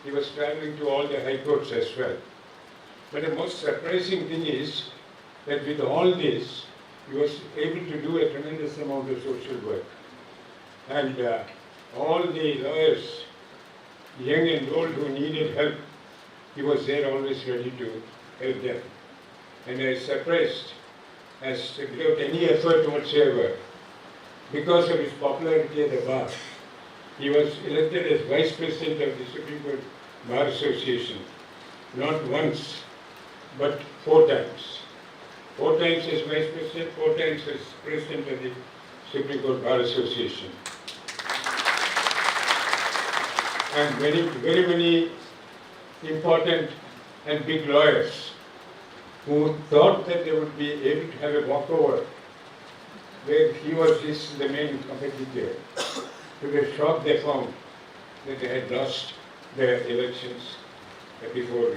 he was traveling to all the high courts as well. But the most surprising thing is that with all this, he was able to do a tremendous amount of social work. And all the lawyers, young and old, who needed help, he was there always ready to help them. And I was surprised, as without any effort whatsoever, because of his popularity at the bar, he was elected as Vice President of the Supreme Court Bar Association, not once, but 4 times. 4 times as Vice President, 4 times as President of the Supreme Court Bar Association. And very many important and big lawyers who thought that they would be able to have a walkover where he was the main competitor. To their shock, they found that they had lost their elections before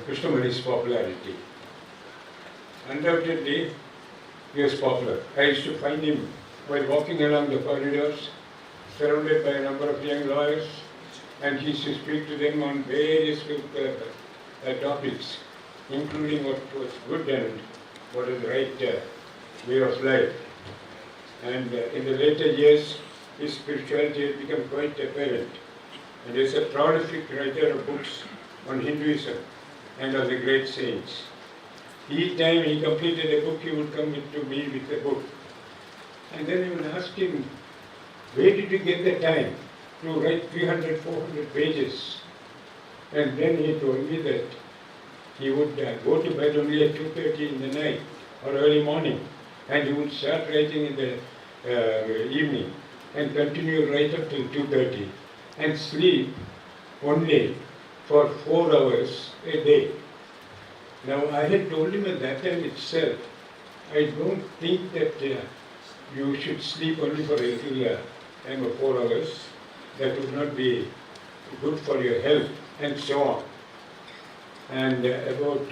Krishnamani's popularity. Undoubtedly, he was popular. I used to find him while walking along the corridors, surrounded by a number of young lawyers, and he used to speak to them on various topics, including what was good and what is the right way of life. And in the later years, his spirituality had become quite apparent. And he is a prolific writer of books on Hinduism and on the great saints. Each time he completed a book, he would come to me with a book. And then I would ask him, where did you get the time to write 300, 400 pages? And then he told me that he would go to bed only at 2:30 in the night or early morning, and he would start writing in the evening and continue right up till 2:30 and sleep only for 4 hours a day. Now, I had told him at that time itself, I don't think that you should sleep only for a little time of 4 hours. That would not be good for your health, and so on. And about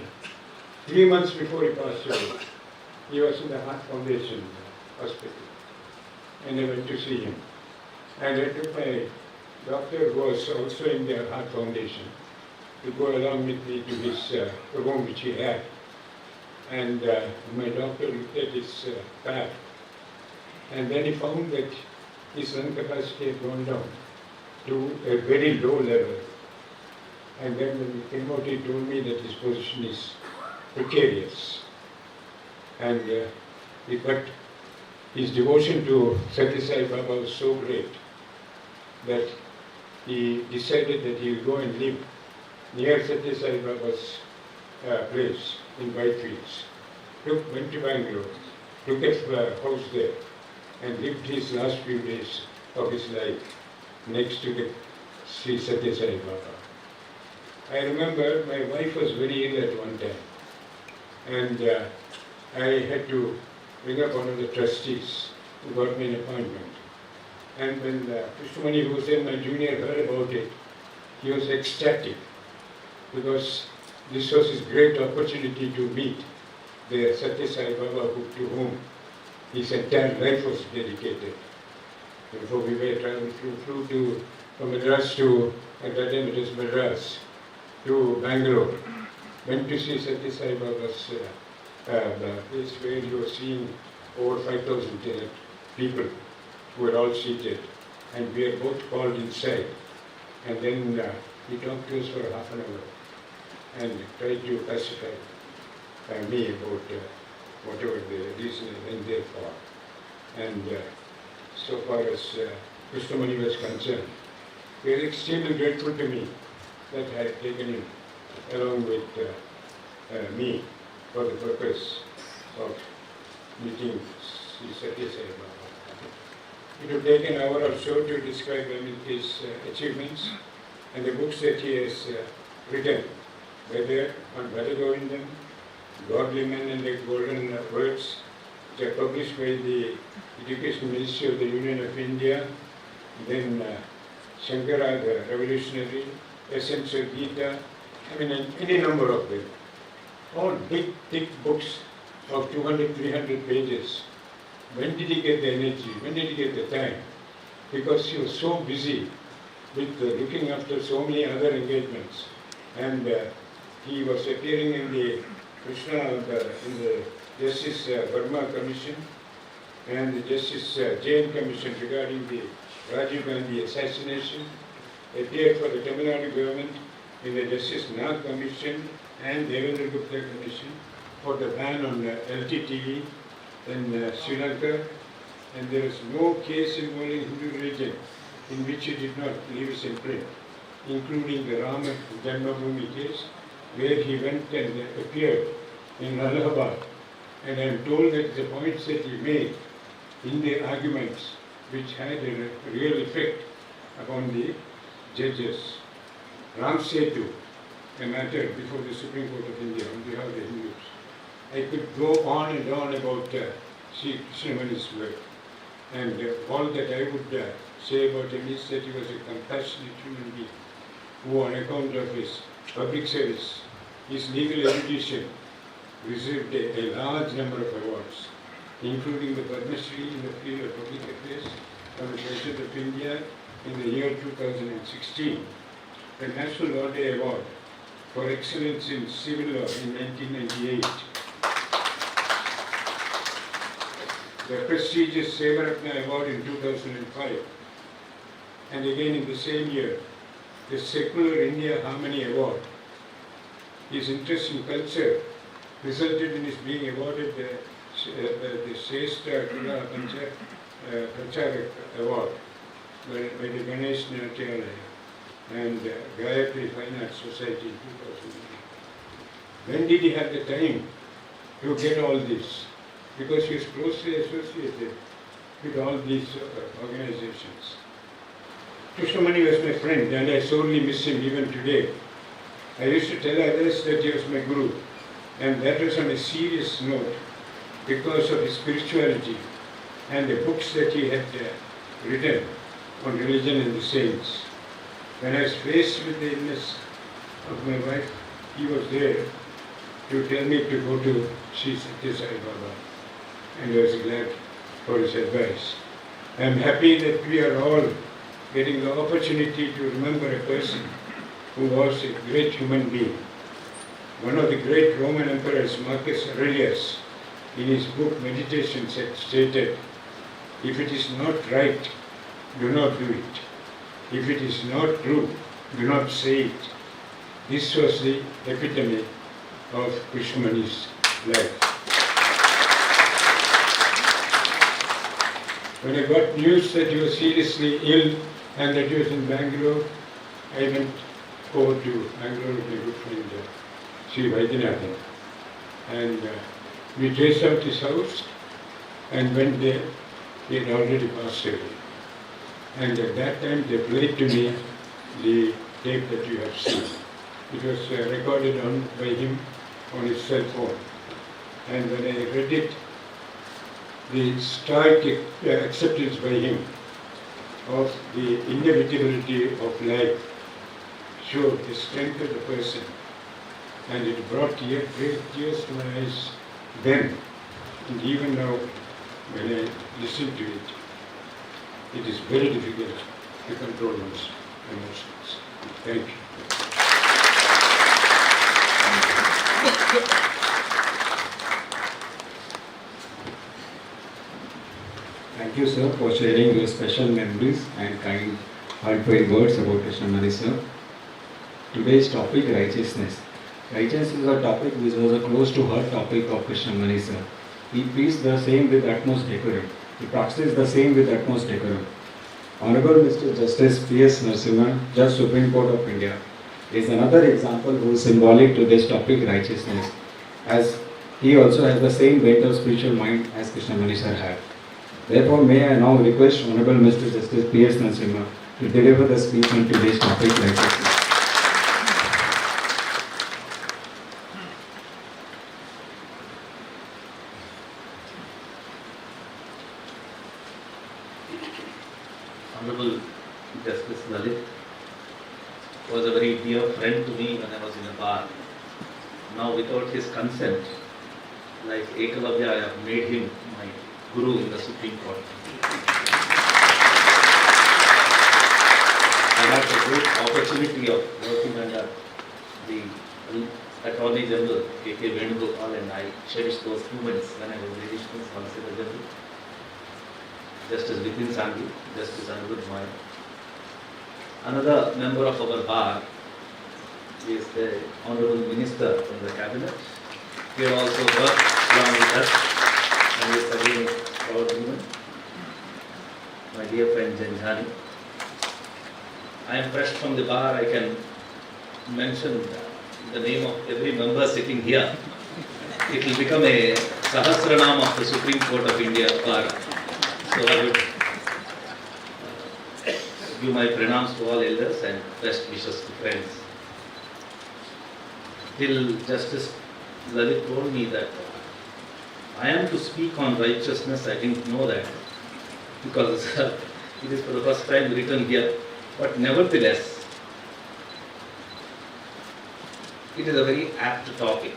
3 months before he passed away, he was in the Heart Foundation hospital, and I went to see him. And I took my doctor, who was also in the Heart Foundation, to go along with me to his room which he had. And my doctor looked at his back, and then he found that his lung capacity had gone down to a very low level. And then when he came out, he told me that his position is precarious. And but his devotion to Satya Sai Baba was so great that he decided that he will go and live near Satya Sai Baba's place in Whitefields. Went to Bangalore, took a house there, and lived his last few days of his life next to the Sri Satya Sai Baba. I remember my wife was very ill at one time, and I had to bring up one of the trustees who got me an appointment. And when Krishnamani, who was then my junior, heard about it, he was ecstatic because this was his great opportunity to meet the Satya Sai Baba to whom his entire life was dedicated. Therefore we were traveling, flew from Madras to, at that time it was Madras, to Bangalore. Went to see Satya Sai Baba's place where he was seeing over 5,000 people who were all seated. And we were both called inside. And then he talked to us for half an hour and tried to pacify me about whatever the reason I went there for. And so far as Krishnamani was concerned, he was extremely grateful to me that I had taken him along with me for the purpose of meeting Sri Satya Sai Baba. It would take an hour or so to describe his achievements and the books that he has written, whether on Bhagwan, Godly Men and the Golden Words, which are published by the Education Ministry of the Union of India, then Shankara, the Revolutionary, Essential Gita, I mean any number of them. All big, thick books of 200, 300 pages. When did he get the energy? When did he get the time? Because he was so busy with looking after so many other engagements. And he was appearing in the in the Justice Verma Commission and the Justice Jain Commission regarding the Rajiv Gandhi assassination, appeared for the Tamil Nadu government in the Justice Nag Commission and Devendra Gupta Commission for the ban on LTTV in Sri Lanka, and there is no case involving Hindu religion in which he did not leave his imprint, including the Rama Janmabhoomi case, where he went and appeared in Allahabad. And I am told that the points that he made in the arguments which had a real effect upon the judges. Ram Setu, a matter before the Supreme Court of India on behalf of the Hindus. I could go on and on about Sri Krishnamani's work. And all that I would say about him is that he was a compassionate human being who, on account of his public service, his legal erudition, received a large number of awards, including the Padma Shri in the field of public affairs from the President of India in the year 2016, the National Law Day Award for Excellence in Civil Law in 1998, the prestigious Sevaratna Award in 2005, and again in the same year, the Secular India Harmony Award. His interest in culture resulted in his being awarded the Shrestha Kula Pracharak Award by the Ganesh Natyalaya and Gayatri Fine Arts Society in 2009. When did he have the time to get all this? Because he was closely associated with all these organizations. Krishnamani was my friend and I sorely miss him even today. I used to tell others that he was my guru, and that was on a serious note because of his spirituality and the books that he had written on religion and the saints. When I was faced with the illness of my wife, he was there to tell me to go to Sri Satya Sai Baba, and I was glad for his advice. I am happy that we are all getting the opportunity to remember a person who was a great human being. One of the great Roman emperors, Marcus Aurelius, in his book Meditations had stated, if it is not right, do not do it. If it is not true, do not say it. This was the epitome of Krishnamani's life. When I got news that he was seriously ill and that he was in Bangalore, I went over to Bangalore with my good friend Sri Vaidyanathan. And we traced out his house and went there. He had already passed away. And at that time they played to me the tape that you have seen. It was recorded by him on his cell phone. And when I read it, the stark acceptance by him of the inevitability of life showed the strength of the person. And it brought great tears to my eyes then. And even now, when I listen to it, it is very difficult to control one's emotions. Thank you. Thank you, sir, for sharing your special memories and kind, heartfelt words about Krishnamani, sir. Today's topic, righteousness. Righteousness is a topic which was a close to heart topic of Krishnamani, sir. He preached the same with utmost decorum. He practiced the same with utmost decorum. Honorable Mr. Justice P.S. Narasimha, Judge Supreme Court of India, is another example who is symbolic to this topic, righteousness, as he also has the same bent of spiritual mind as Krishnamani sir had. Therefore, may I now request Honorable Mr. Justice P.S. Narasimha to deliver the speech on today's topic, righteousness. Honorable Justice Lalit was a very dear friend to me when I was in a bar. Now, without his consent, like Ekalavya, I have made him my Guru in the Supreme Court. I had the great opportunity of working under the Attorney General K.K. Venugopal, and I cherished those moments when I was the Additional Solicitor General. Justice Vipin Sanghi, Justice Anirudh Maya. Another member of our bar is the Honorable Minister from the Cabinet. He also worked along with us and is again proud woman. My dear friend Janjani. I am fresh from the bar. I can mention the name of every member sitting here. It will become a Sahasranam of the Supreme Court of India bar. So I would give my pranams to all elders and best wishes to friends. Till Justice Lalit told me that I am to speak on righteousness, I didn't know that because it is for the first time written here. But nevertheless, it is a very apt topic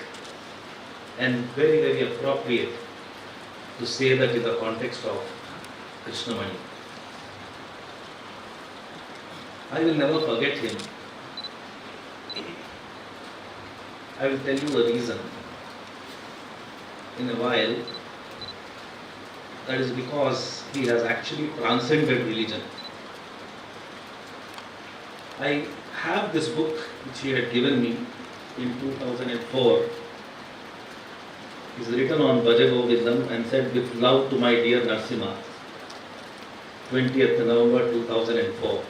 and very, very appropriate to say that in the context of Krishnamani. I will never forget him. I will tell you the reason in a while. That is because he has actually transcended religion. I have this book which he had given me in 2004. It's written on Bhaja Govindam and said, "With love to my dear Narasimha, 20th November 2004.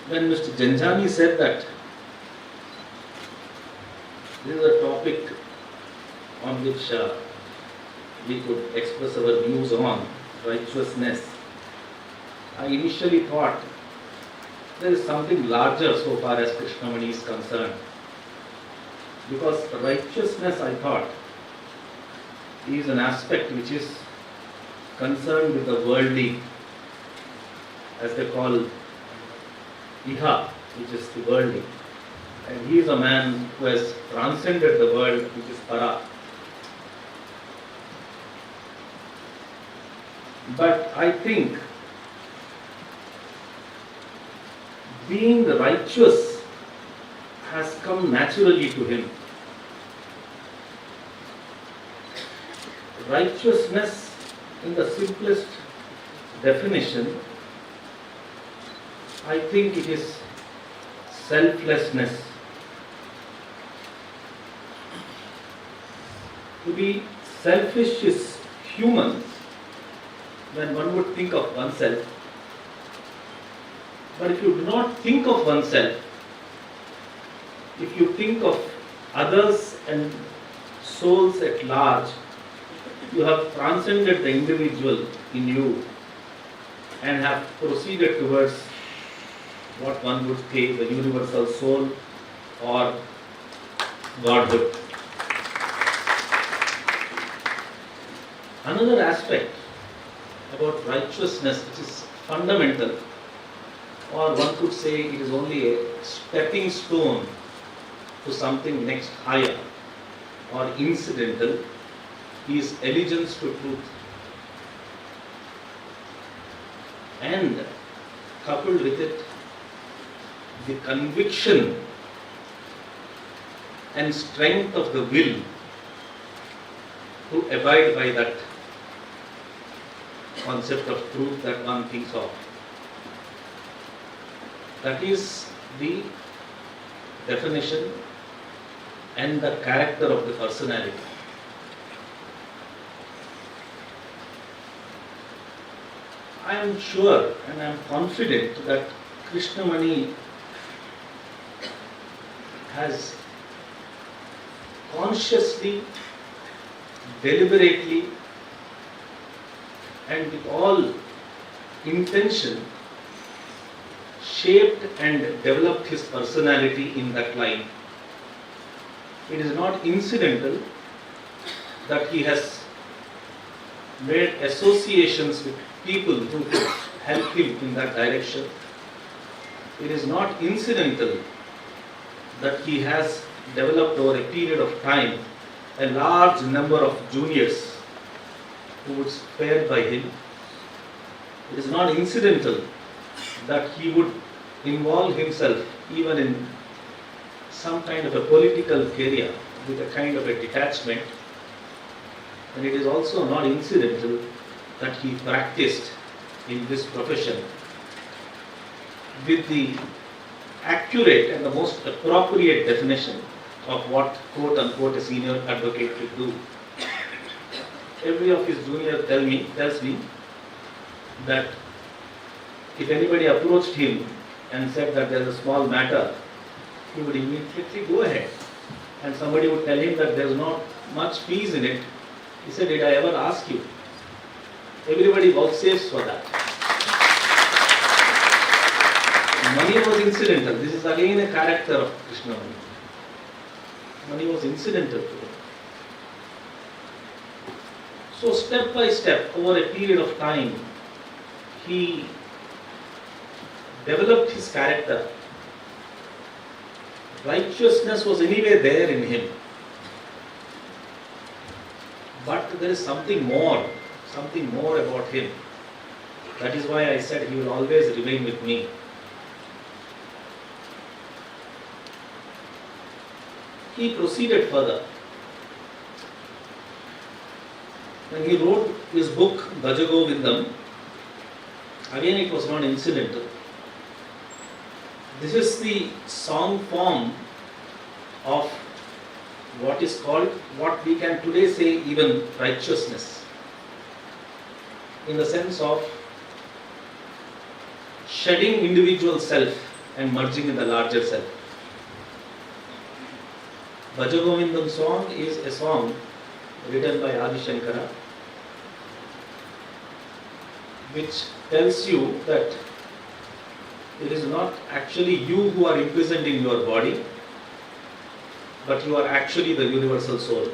When Mr. Janjani said that this is a topic on which we could express our views on righteousness, I initially thought there is something larger so far as Krishnamani is concerned. Because righteousness, I thought, is an aspect which is concerned with the worldly, as they call Iha, which is the worldly. And he is a man who has transcended the world, which is Para. But I think being righteous has come naturally to him. Righteousness, in the simplest definition, I think it is selflessness. To be selfish is human when one would think of oneself. But if you do not think of oneself, if you think of others and souls at large, you have transcended the individual in you and have proceeded towards what one would say the universal soul or Godhood. Another aspect about righteousness which is fundamental, or one could say it is only a stepping stone to something next higher or incidental, is allegiance to truth. And coupled with it, the conviction and strength of the will to abide by that concept of truth that one thinks of. That is the definition and the character of the personality. I am sure and I am confident that Krishnamani has consciously, deliberately, and with all intention shaped and developed his personality in that line. It is not incidental that he has made associations with people who could help him in that direction. It is not incidental that he has developed over a period of time a large number of juniors who would fare by him. It is not incidental that he would involve himself even in some kind of a political career with a kind of a detachment. And it is also not incidental that he practiced in this profession with the accurate and the most appropriate definition of what quote unquote a senior advocate should do. Every of his juniors tells me that if anybody approached him and said that there is a small matter, he would immediately go ahead. And somebody would tell him that there is not much fees in it. He said, did I ever ask you? Everybody vouchsafes for that. Money was incidental. This is again a character of Krishnamani. Money was incidental to him. So step by step, over a period of time, he developed his character. Righteousness was anyway there in him. But there is something more about him. That is why I said he will always remain with me. He proceeded further. When he wrote his book, Bhajagovindam, again it was not incidental. This is the song form of what is called, what we can today say even righteousness, in the sense of shedding individual self and merging in the larger self. Bhajagovindam song is a song written by Adi Shankara, which tells you that it is not actually you who are imprisoned in your body, but you are actually the universal soul.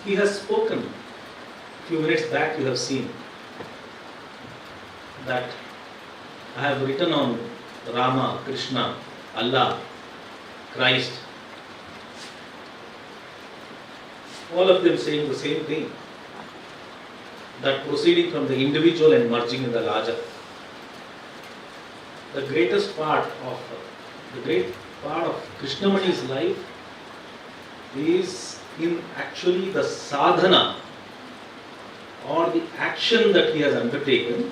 He has spoken, a few minutes back you have seen, that I have written on Rama, Krishna, Allah, Christ, all of them saying the same thing, that proceeding from the individual and merging in the larger. The great part of Krishnamani's life is in actually the sadhana or the action that he has undertaken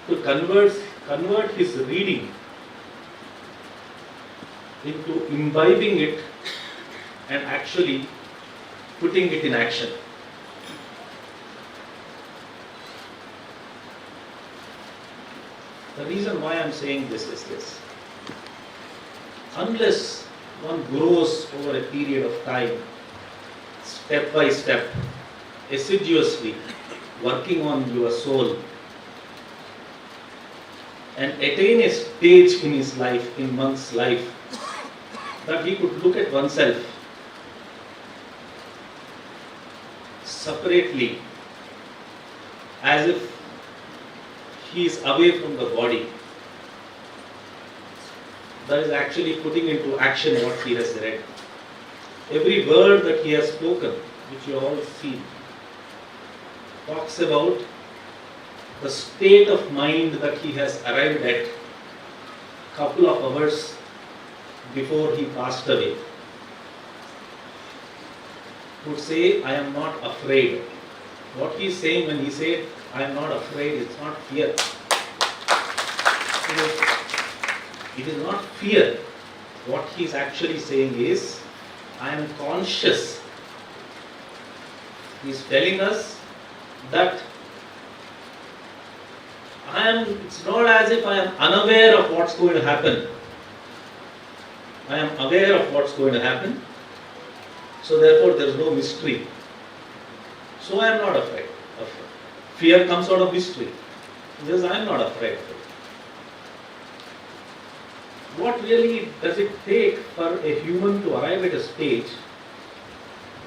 to convert his reading into imbibing it and actually putting it in action. The reason why I am saying this is this. Unless one grows over a period of time, step by step, assiduously, working on your soul, and attain a stage in his life, in one's life, that he could look at oneself separately, as if he is away from the body. That is actually putting into action what he has read. Every word that he has spoken, which you all see, talks about the state of mind that he has arrived at couple of hours before he passed away. Would say, I am not afraid. What he is saying when he said, I am not afraid, it's not fear. It is not fear. What he is actually saying is, I am conscious. He is telling us that it's not as if I am unaware of what's going to happen. I am aware of what's going to happen. So therefore there is no mystery. So I am not afraid of it. Fear comes out of mystery. He says, I am not afraid of it. What really does it take for a human to arrive at a stage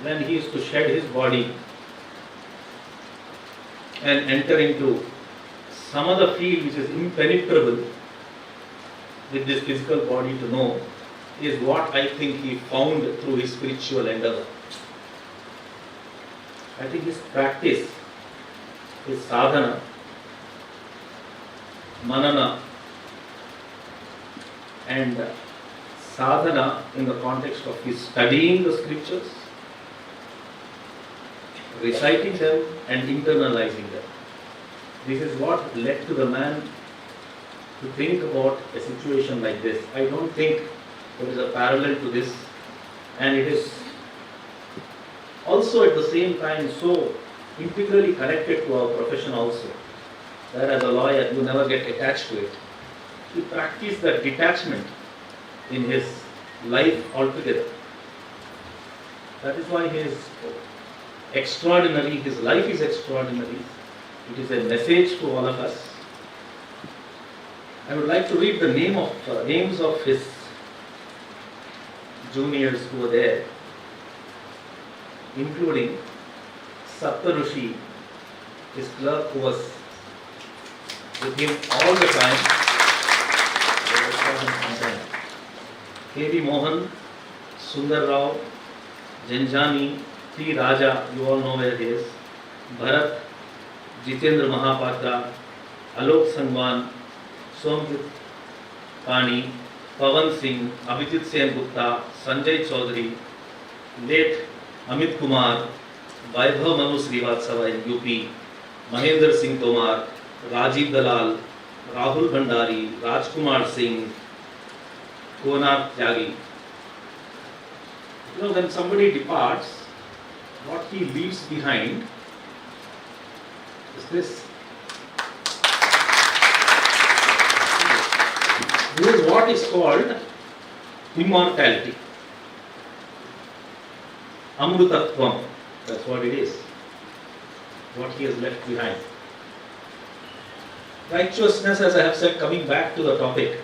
when he is to shed his body and enter into some other field which is impenetrable with this physical body to know, is what I think he found through his spiritual endeavor. I think his practice, his sadhana, manana, and sadhana in the context of his studying the scriptures, reciting them and internalizing them. This is what led to the man to think about a situation like this. I don't think there is a parallel to this, and it is also at the same time so integrally connected to our profession also, that as a lawyer you never get attached to it. He practiced that detachment in his life altogether. That is why he is extraordinary, his life is extraordinary. It is a message to all of us. I would like to read the names of his juniors who were there, including Saptarushi, his clerk who was with him all the time. K.V. Mohan, Sundar Rao, Janjani, T. Raja, you all know where he is, Bharat, Jitendra Mahapatra, Alok Sangwan, Somjit Pani, Pawan Singh, Abhijit Sen Gupta, Sanjay Chaudhary, late Amit Kumar, Vaibhav Manu Srivatsava in UP, Mahendra Singh Tomar, Rajiv Dalal, Rahul Bhandari, Rajkumar Singh, Konar Tyagi. You know, when somebody departs, what he leaves behind is this. This is what is called immortality. Amrutatvam. That's what it is. What he has left behind. Righteousness, as I have said, coming back to the topic,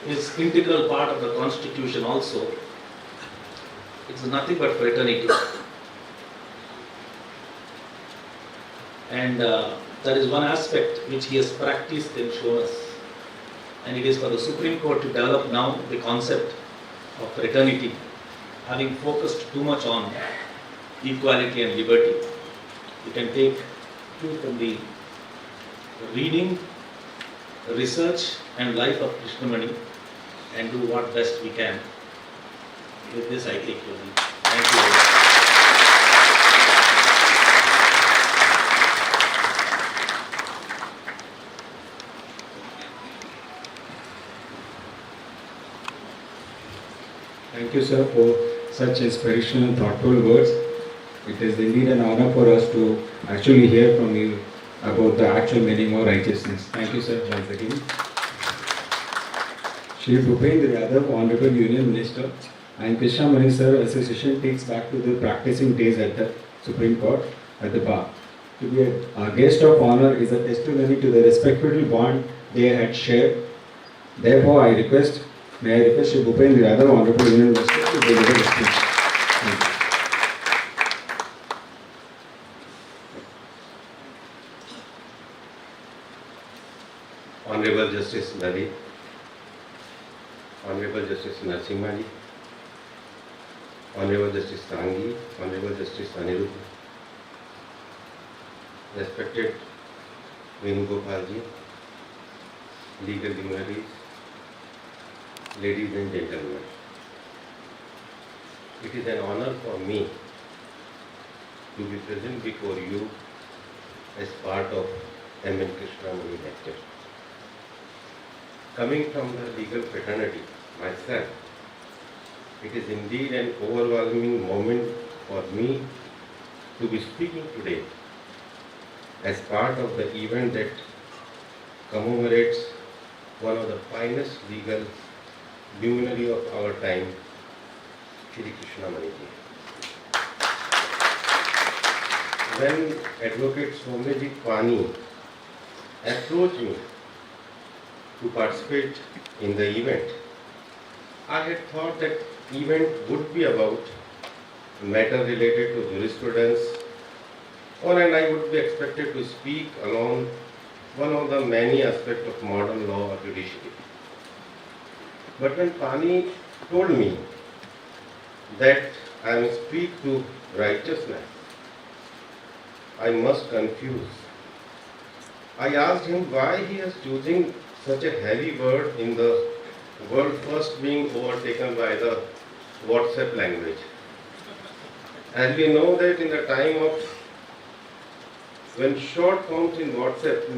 is integral part of the constitution also. It's nothing but fraternity. And that is one aspect which he has practiced and shown us. And it is for the Supreme Court to develop now the concept of fraternity, having focused too much on equality and liberty. We can take two from the reading, research and life of Krishnamani and do what best we can. With this I take your leave. Thank you very much. Thank you, sir, for such inspirational and thoughtful words. It is indeed an honor for us to actually hear from you about the actual meaning of righteousness. Thank you, sir, once again. Shri Bhupendra Yadav, Honorable Union Minister, and Krishnamani Sir Association takes back to the practicing days at the Supreme Court at the bar. To be a guest of honor is a testimony to the respectful bond they had shared. Therefore, may I request Shri Bhupendra Yadav, Honorable Union Minister, to deliver the speech. Thank you. Honorable Justice Nadi, Honorable Justice Narasimha ji, Honorable Justice Sangi, Honorable Justice Anirudh, respected Venugopal ji, legal dignitaries, ladies and gentlemen. It is an honor for me to be present before you as part of M.N. Krishnamani Lecture. Coming from the legal fraternity myself, it is indeed an overwhelming moment for me to be speaking today as part of the event that commemorates one of the finest legal luminary of our time, Shri Krishnamani ji. When Advocate Somyajit Pani approached me to participate in the event, I had thought that event would be about matter related to jurisprudence, and I would be expected to speak along one of the many aspects of modern law or judiciary. But when Pani told me that I must speak to righteousness, I must confuse. I asked him why he is choosing such a heavy word in the world first being overtaken by the WhatsApp language. As we know that in the time of when short forms in WhatsApp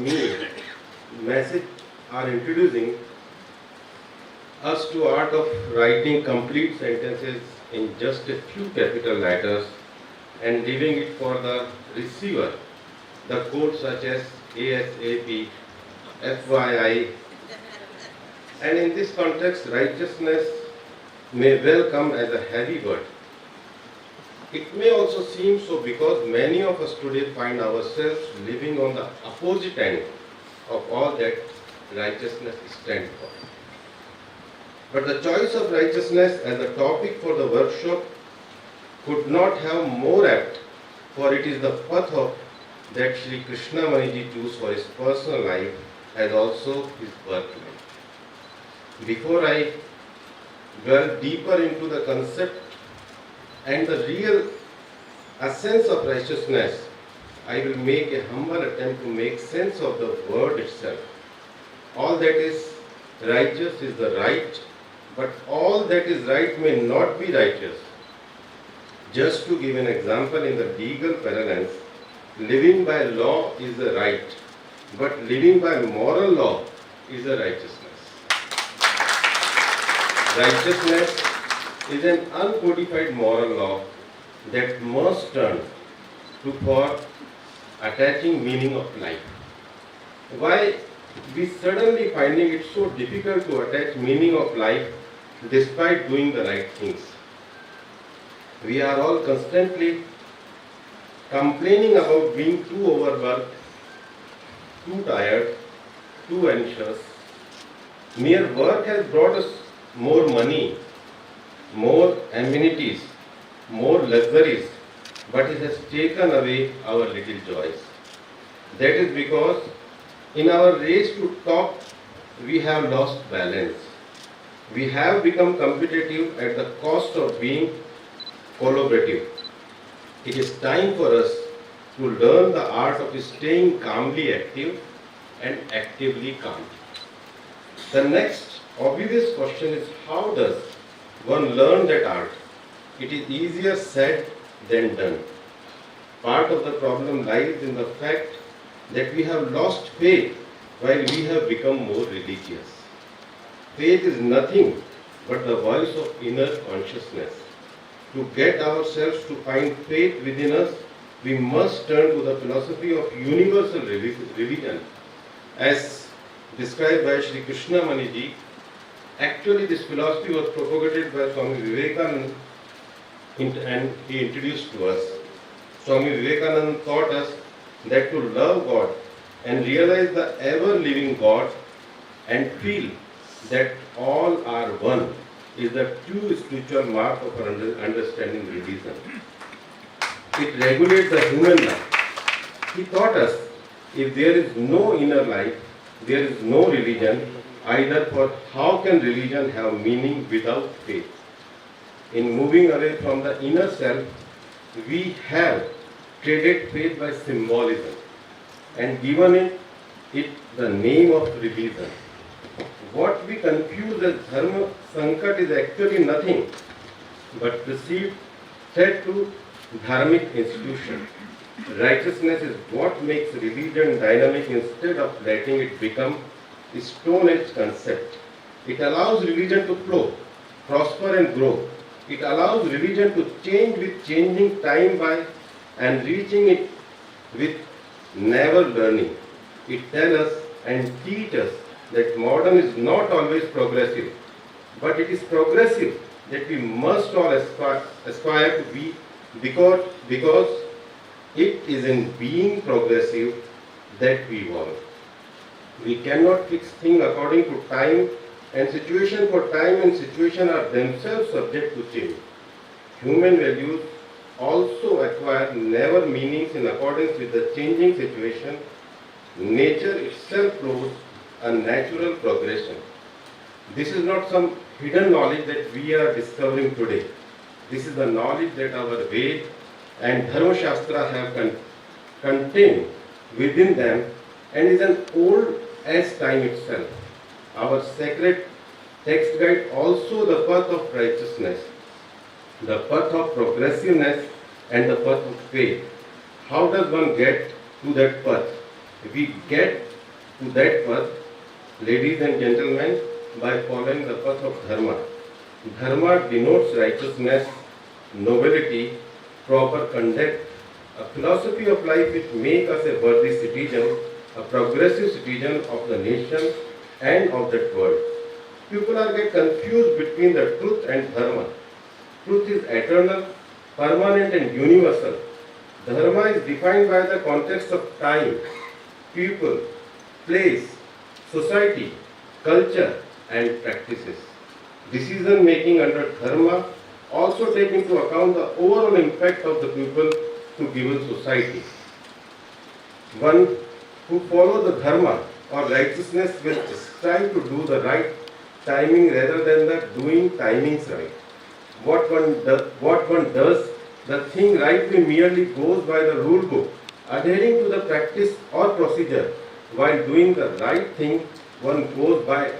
message are introducing us to art of writing complete sentences in just a few capital letters and leaving it for the receiver, the codes such as ASAP, FYI, and in this context, righteousness may well come as a heavy word. It may also seem so because many of us today find ourselves living on the opposite end of all that righteousness stands for. But the choice of righteousness as a topic for the workshop could not have more apt, for it is the path of that Sri Krishnamani ji chose for his personal life as also his birth life. Before I delve deeper into the concept and the real essence of righteousness, I will make a humble attempt to make sense of the word itself. All that is righteous is the right, but all that is right may not be righteous. Just to give an example in the legal parlance, living by law is a right, but living by moral law is a righteousness. Righteousness is an uncodified moral law that must turn to for attaching meaning of life. Why we suddenly finding it so difficult to attach meaning of life despite doing the right things? We are all constantly complaining about being too overworked, too tired, too anxious. Mere work has brought us more money, more amenities, more luxuries, but it has taken away our little joys. That is because in our race to top, we have lost balance. We have become competitive at the cost of being collaborative. It is time for us to learn the art of staying calmly active and actively calm. The next obvious question is, how does one learn that art? It is easier said than done. Part of the problem lies in the fact that we have lost faith while we have become more religious. Faith is nothing but the voice of inner consciousness. To get ourselves to find faith within us, we must turn to the philosophy of universal religion, as described by Sri Krishnamani ji. Actually, this philosophy was propagated by Swami Vivekananda and he introduced to us. Swami Vivekananda taught us that to love God and realize the ever-living God and feel that all are one is the true spiritual mark of our understanding religion. It regulates the human life. He taught us if there is no inner life, there is no religion either, for how can religion have meaning without faith? In moving away from the inner self, we have traded faith by symbolism and given it the name of religion. What we confuse as dharma sankat is actually nothing but perceived threat to dharmic institution. Righteousness is what makes religion dynamic instead of letting it become a stone-edged concept. It allows religion to flow, prosper and grow. It allows religion to change with changing time by and reaching it with never learning. It tells us and teaches us that modern is not always progressive, but it is progressive that we must all aspire to be, because it is in being progressive that we evolve. We cannot fix things according to time and situation, for time and situation are themselves subject to change. Human values also acquire never meanings in accordance with the changing situation. Nature itself flows a natural progression. This is not some hidden knowledge that we are discovering today. This is the knowledge that our Ved and Dharma Shastra have contained within them and is as old as time itself. Our sacred text guide also the path of righteousness, the path of progressiveness and the path of faith. How does one get to that path? We get to that path, ladies and gentlemen, by following the path of dharma. Dharma denotes righteousness, nobility, proper conduct, a philosophy of life which makes us a worthy citizen, a progressive citizen of the nation and of that world. People are get confused between the truth and dharma. Truth is eternal, permanent and universal. Dharma is defined by the context of time, people, place, society, culture and practices. Decision making under dharma also take into account the overall impact of the people to given society. One who follow the dharma or righteousness will strive to do the right timing rather than the doing timings right. What one does, the thing rightly merely goes by the rule book, adhering to the practice or procedure. While doing the right thing, one goes by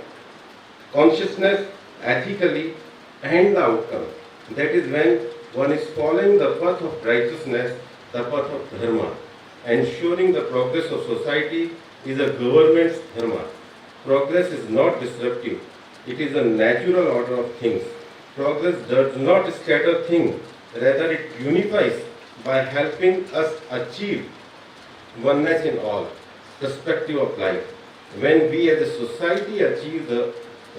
consciousness, ethically, and the outcome. That is when one is following the path of righteousness, the path of dharma. Ensuring the progress of society is a government's dharma. Progress is not disruptive. It is a natural order of things. Progress does not scatter things, rather it unifies by helping us achieve oneness in all perspective of life. When we as a society achieve the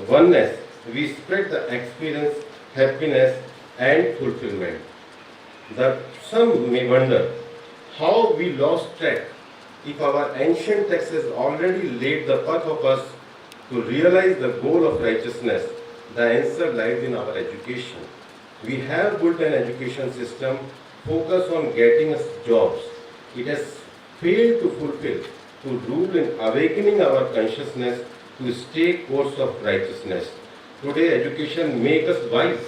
oneness, we spread the experience, happiness and fulfillment. Some may wonder how we lost track if our ancient text has already laid the path of us to realize the goal of righteousness. The answer lies in our education. We have built an education system focused on getting us jobs. It has failed to fulfill, to rule in awakening our consciousness to stay course of righteousness. Today education makes us wise,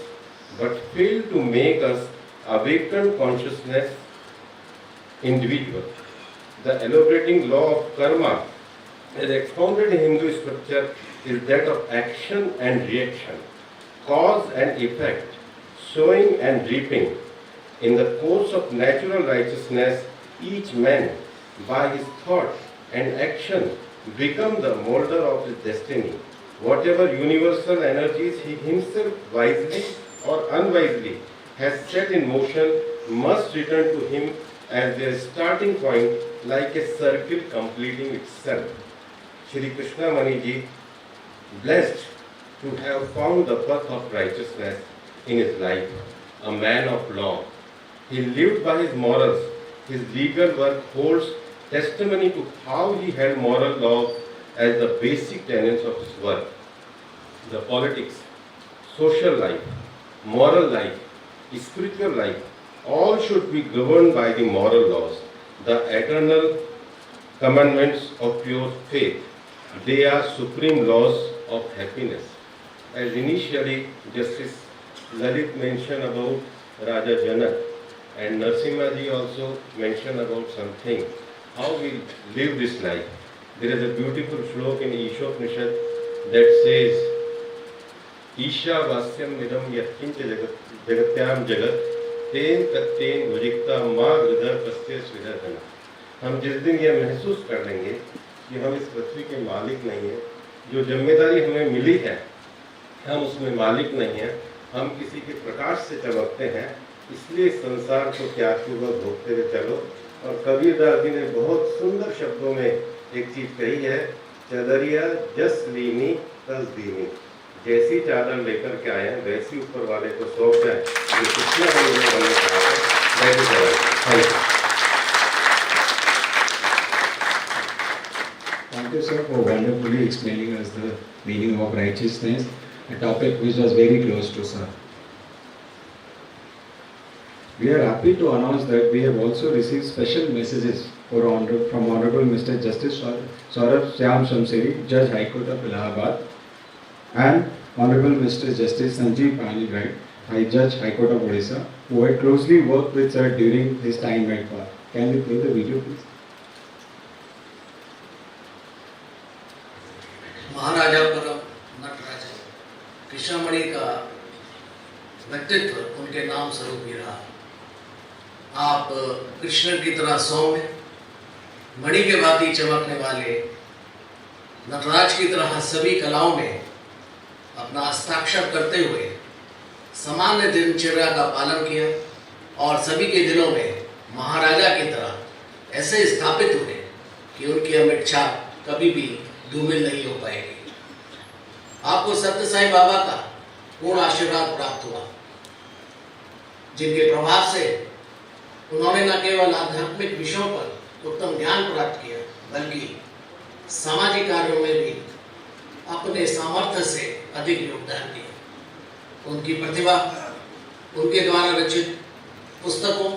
but fail to make us awakened consciousness individual. The elaborating law of karma, as expounded in Hindu scripture, is that of action and reaction, cause and effect, sowing and reaping. In the course of natural righteousness, each man, by his thought and action, become the molder of his destiny. whatever universal energies he himself wisely or unwisely has set in motion must return to him as their starting point, like a circle completing itself. Shri Krishnamani ji, blessed to have found the path of righteousness in his life, a man of law. He lived by his morals. His legal work holds testimony to how he held moral law as the basic tenets of his work. The politics, social life, moral life, spiritual life, all should be governed by the moral laws, the eternal commandments of pure faith. They are supreme laws of happiness. As initially Justice Lalit mentioned about Raja Janak, and Narasimha ji also mentioned about something, how we live this life. There is a beautiful slok in Ishopnishad that says, Isha vasyam midam yatkincha jagatyam jagat ten tatten bhujikta ma hridha kasya svidhana. हम जिस दिन यह महसूस कर लेंगे कि हम इस पृथ्वी के मालिक नहीं हैं, जो जिम्मेदारी हमें मिली है हम उसमें मालिक नहीं हैं, हम किसी के प्रकाश से चमकते हैं, इसलिए संसार को त्यागपूर्वक भोगते हुए चलो। और कबीरदास जी ने बहुत सुंदर शब्दों में एक चीज कही है, चदरिया जस लीनी तस दीनी, जैसी चादर लेकर के आए हैं वैसी ऊपर वाले को सौंप जाए। ये कितना बनने का Thank you, sir, for wonderfully explaining us the meaning of righteousness, a topic which was very close to sir. We are happy to announce that we have also received special messages from Honorable Mr. Justice Saurabh Syam Shamseri, Judge High Court of Allahabad, and Honorable Mr. Justice Sanjeev Panigrahi, High Judge High Court of Odisha, who had closely worked with sir during his time at bar. Can we play the video, please? महाराजा परम नटराज कृष्णमणि का व्यक्तित्व उनके नाम स्वरूप ही रहा। आप कृष्ण की तरह सौम्य, मणि के भांति चमकने वाले, नटराज की तरह सभी कलाओं में अपना हस्ताक्षर करते हुए सामान्य दिनचर्या का पालन किया और सभी के दिलों में महाराजा की तरह ऐसे स्थापित हुए कि उनकी अमिट छाप कभी भी धूमिल नहीं हो पाएगी। आपको सत्य साईं बाबा का पूर्ण आशीर्वाद प्राप्त हुआ, जिनके प्रभाव से उन्होंने न केवल आध्यात्मिक विषयों पर उत्तम ज्ञान प्राप्त किया, बल्कि सामाजिक कार्यों में भी अपने सामर्थ्य से अधिक योगदान दिया। उनकी प्रतिभा, उनके द्वारा रचित पुस्तकों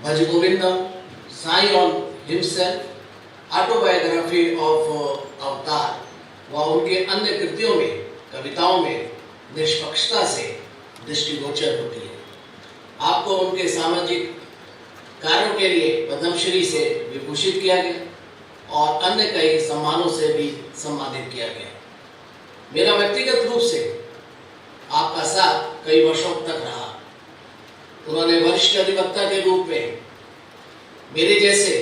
Bhaj Govindam, Sai on himself, autobiography of अवतार व उनके अन्य कृतियों में, कविताओं में निष्पक्षता से दृष्टिगोचर होती है। आपको उनके सामाजिक कार्यों के लिए पद्मश्री से विभूषित किया गया और अन्य कई सम्मानों से भी सम्मानित किया गया। मेरा व्यक्तिगत रूप से आपका साथ कई वर्षों तक रहा। उन्होंने वरिष्ठ अधिवक्ता के रूप में मेरे जैसे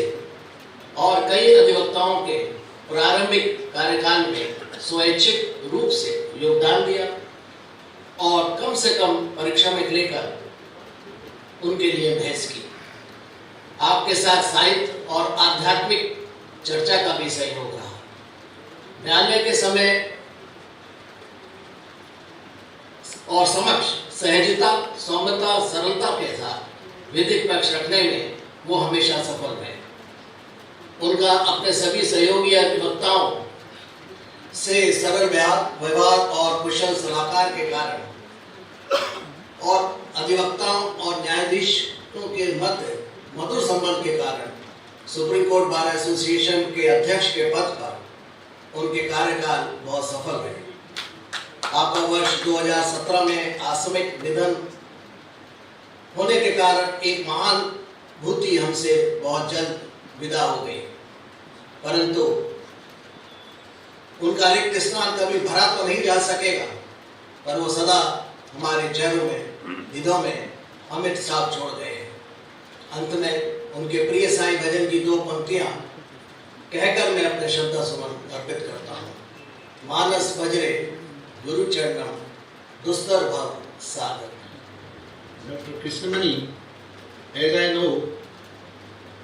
और कई अधिवक्ताओं के प्रारंभिक कार्यकाल में स्वैच्छिक रूप से योगदान दिया और कम से कम परीक्षा में लेकर उनके लिए बहस की। आपके साथ साहित्य और आध्यात्मिक चर्चा का भी सहयोग रहा। न्यायालय के समय और समक्ष सहजता, सौम्यता, सरलता के साथ विधिक पक्ष रखने में वो हमेशा सफल रहे। उनका अपने सभी सहयोगी अधिवक्ताओं से सरल व्यवहार और कुशल सलाहकार के कारण और अधिवक्ताओं और न्यायाधीशों के मध्य मधुर संबंध के कारण सुप्रीम कोर्ट बार एसोसिएशन के अध्यक्ष के पद पर उनके कार्यकाल बहुत सफल रहे। आपका वर्ष 2017 में आकस्मिक निधन होने के कारण एक महान भूति हमसे बहुत जल्द विदा हो गई, परंतु उनका रिक्त स्थान कभी भरा तो नहीं जा सकेगा, पर वो सदा हमारे चेहरों में, निधों में अमिट छाप छोड़ गए हैं। अंत में उनके प्रिय साईं भजन की दो पंक्तियां कहकर मैं अपने श्रद्धा सुमन अर्पित करता हूँ। मानस भजरे गुरु चरणम दुस्तर भव सागर. Dr. Krishnamani, as I know,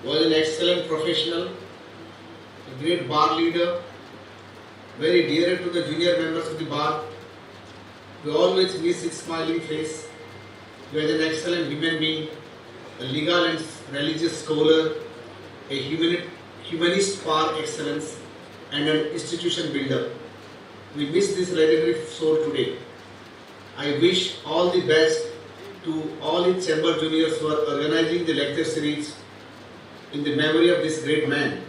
was an excellent professional, a great bar leader, very dear to the junior members of the bar. We always miss his smiling face. He was an excellent human being, a legal and religious scholar, a humanist par excellence, and an institution builder. We miss this legendary soul today. I wish all the best to all his chamber juniors who are organizing the lecture series in the memory of this great man.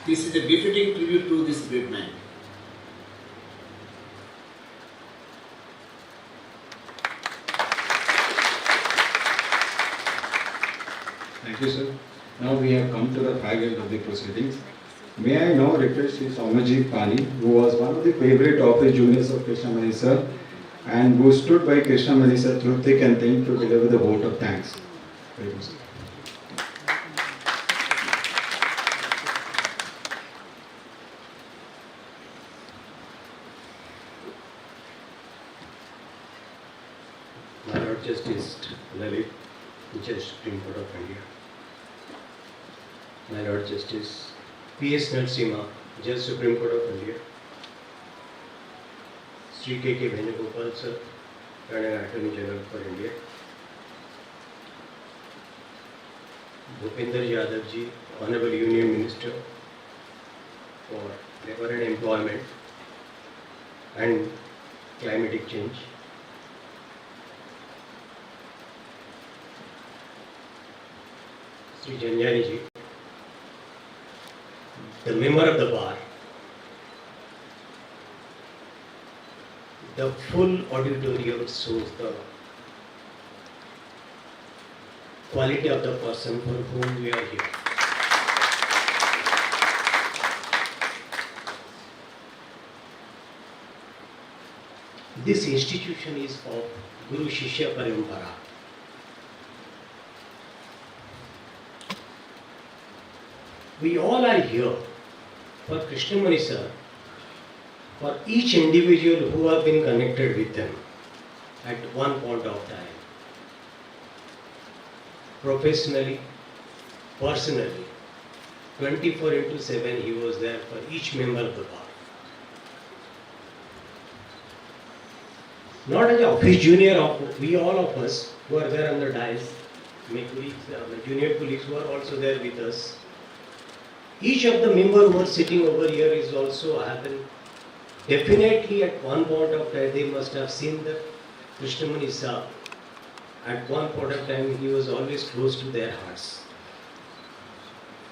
This is a befitting tribute to this great man. Thank you, sir. Now we have come to the fag end of the proceedings. May I now request Sri Somaji Pani, who was one of the favorite office juniors of Krishnamani sir, and who stood by Krishnamani sir through thick and thin to deliver the vote of thanks. Very good, sir. My Lord Justice Lalit, Judge Supreme Court of India. My Lord Justice P.S. Narasimha, Judge Supreme Court of India. Sri K.K. Venugopal sir, Current Attorney General for India. Bhupinder Yadav ji, Honorable Union Minister for Labour and Employment and Climatic Change. Sri Janjani ji, the member of the bar, the full auditorium shows the quality of the person for whom we are here. This institution is of Guru Shishya Parampara. We all are here for Krishnamani sir, for each individual who have been connected with them at one point of time. Professionally, personally, 24/7 he was there for each member of the bar. Not as an office junior of we all of us who are there on the dais, my colleagues, my junior colleagues who are also there with us. Each of the members who are sitting over here is also happened. Definitely at one point of time they must have seen the Krishnamani sir. At one point of time he was always close to their hearts.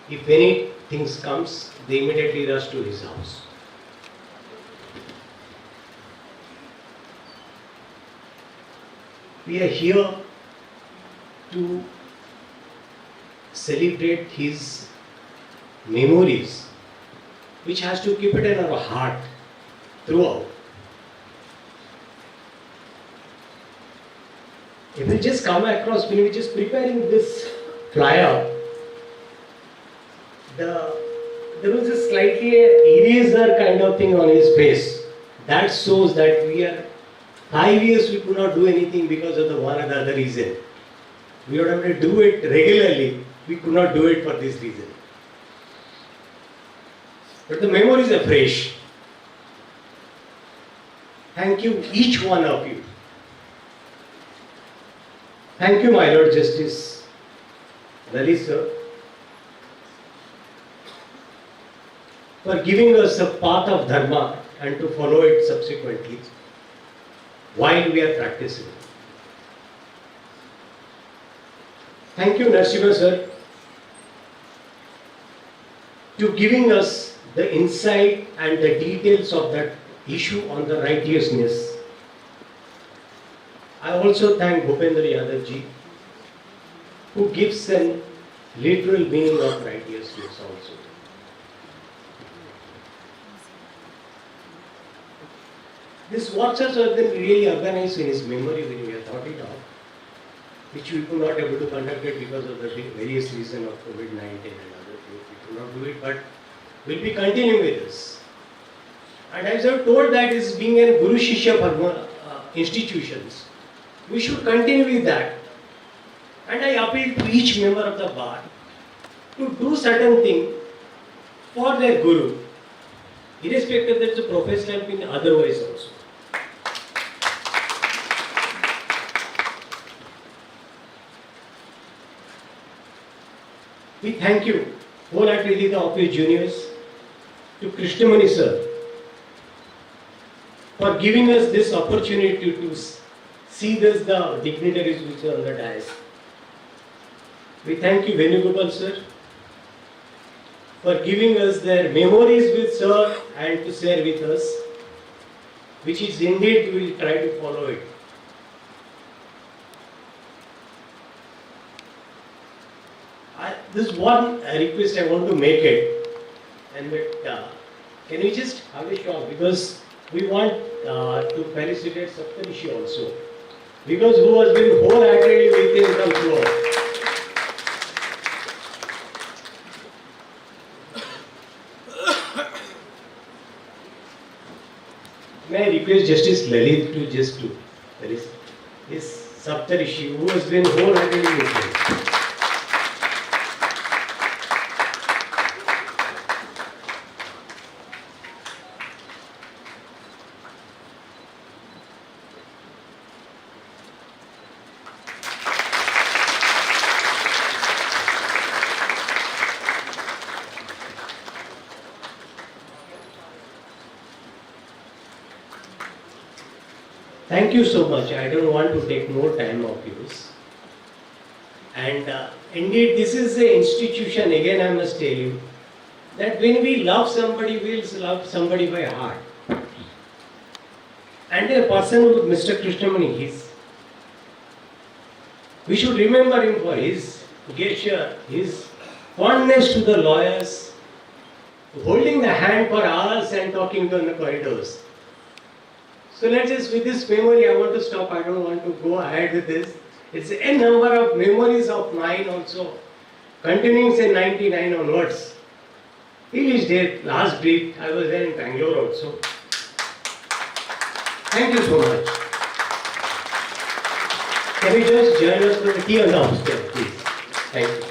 If any things comes, they immediately rush to his house. We are here to celebrate his memories, which has to keep it in our heart throughout. If we just come across, when we were just preparing this flyer, there was a slightly eraser kind of thing on his face. That shows that we are 5 years we could not do anything because of the one or the other reason. We would have to do it regularly. We could not do it for this reason. But the memories are fresh. Thank you, each one of you. Thank you, my Lord Justice Lalit sir, for giving us a path of dharma and to follow it subsequently while we are practicing. Thank you, Narasimha sir, to giving us the insight and the details of that issue on the righteousness. I also thank Bhupinder Yadav ji, who gives a literal meaning of righteousness also. This workshops have been really organized in his memory when we have thought it out, which we could not able to conduct it because of the various reasons of COVID-19 and other things. We could not do it, but we'll be continuing with this. And as I told that is being a Guru Shishya institutions, we should continue with that. And I appeal to each member of the bar to do certain thing for their Guru, irrespective that the professional in otherwise also. We thank you wholeheartedly the office juniors, to Krishnamani sir, for giving us this opportunity to see this the dignitaries which are on the dais. We thank you Venugopal sir for giving us their memories with sir and to share with us, which is indeed we will try to follow it. This one request I want to make it, and can we just have a shot, because we want to felicitate Saptarishi also, because who has been wholeheartedly with him from throughout. May I request Justice Lalit to just do this Saptarishi who has been wholeheartedly with him. Thank you so much. I don't want to take more time of yours. And indeed, this is an institution, again I must tell you, that when we love somebody, we will love somebody by heart. And a person with Mr. Krishnamani, we should remember him for his gesture, his fondness to the lawyers, holding the hand for hours and talking to in the corridors. So let's just, with this memory, I want to stop. I don't want to go ahead with this. It's a number of memories of mine also, continuing say 99 onwards. He is dead, last breath. I was there in Bangalore also. Thank you so much. Can you just join us for the tea on the upstairs, please? Thank you.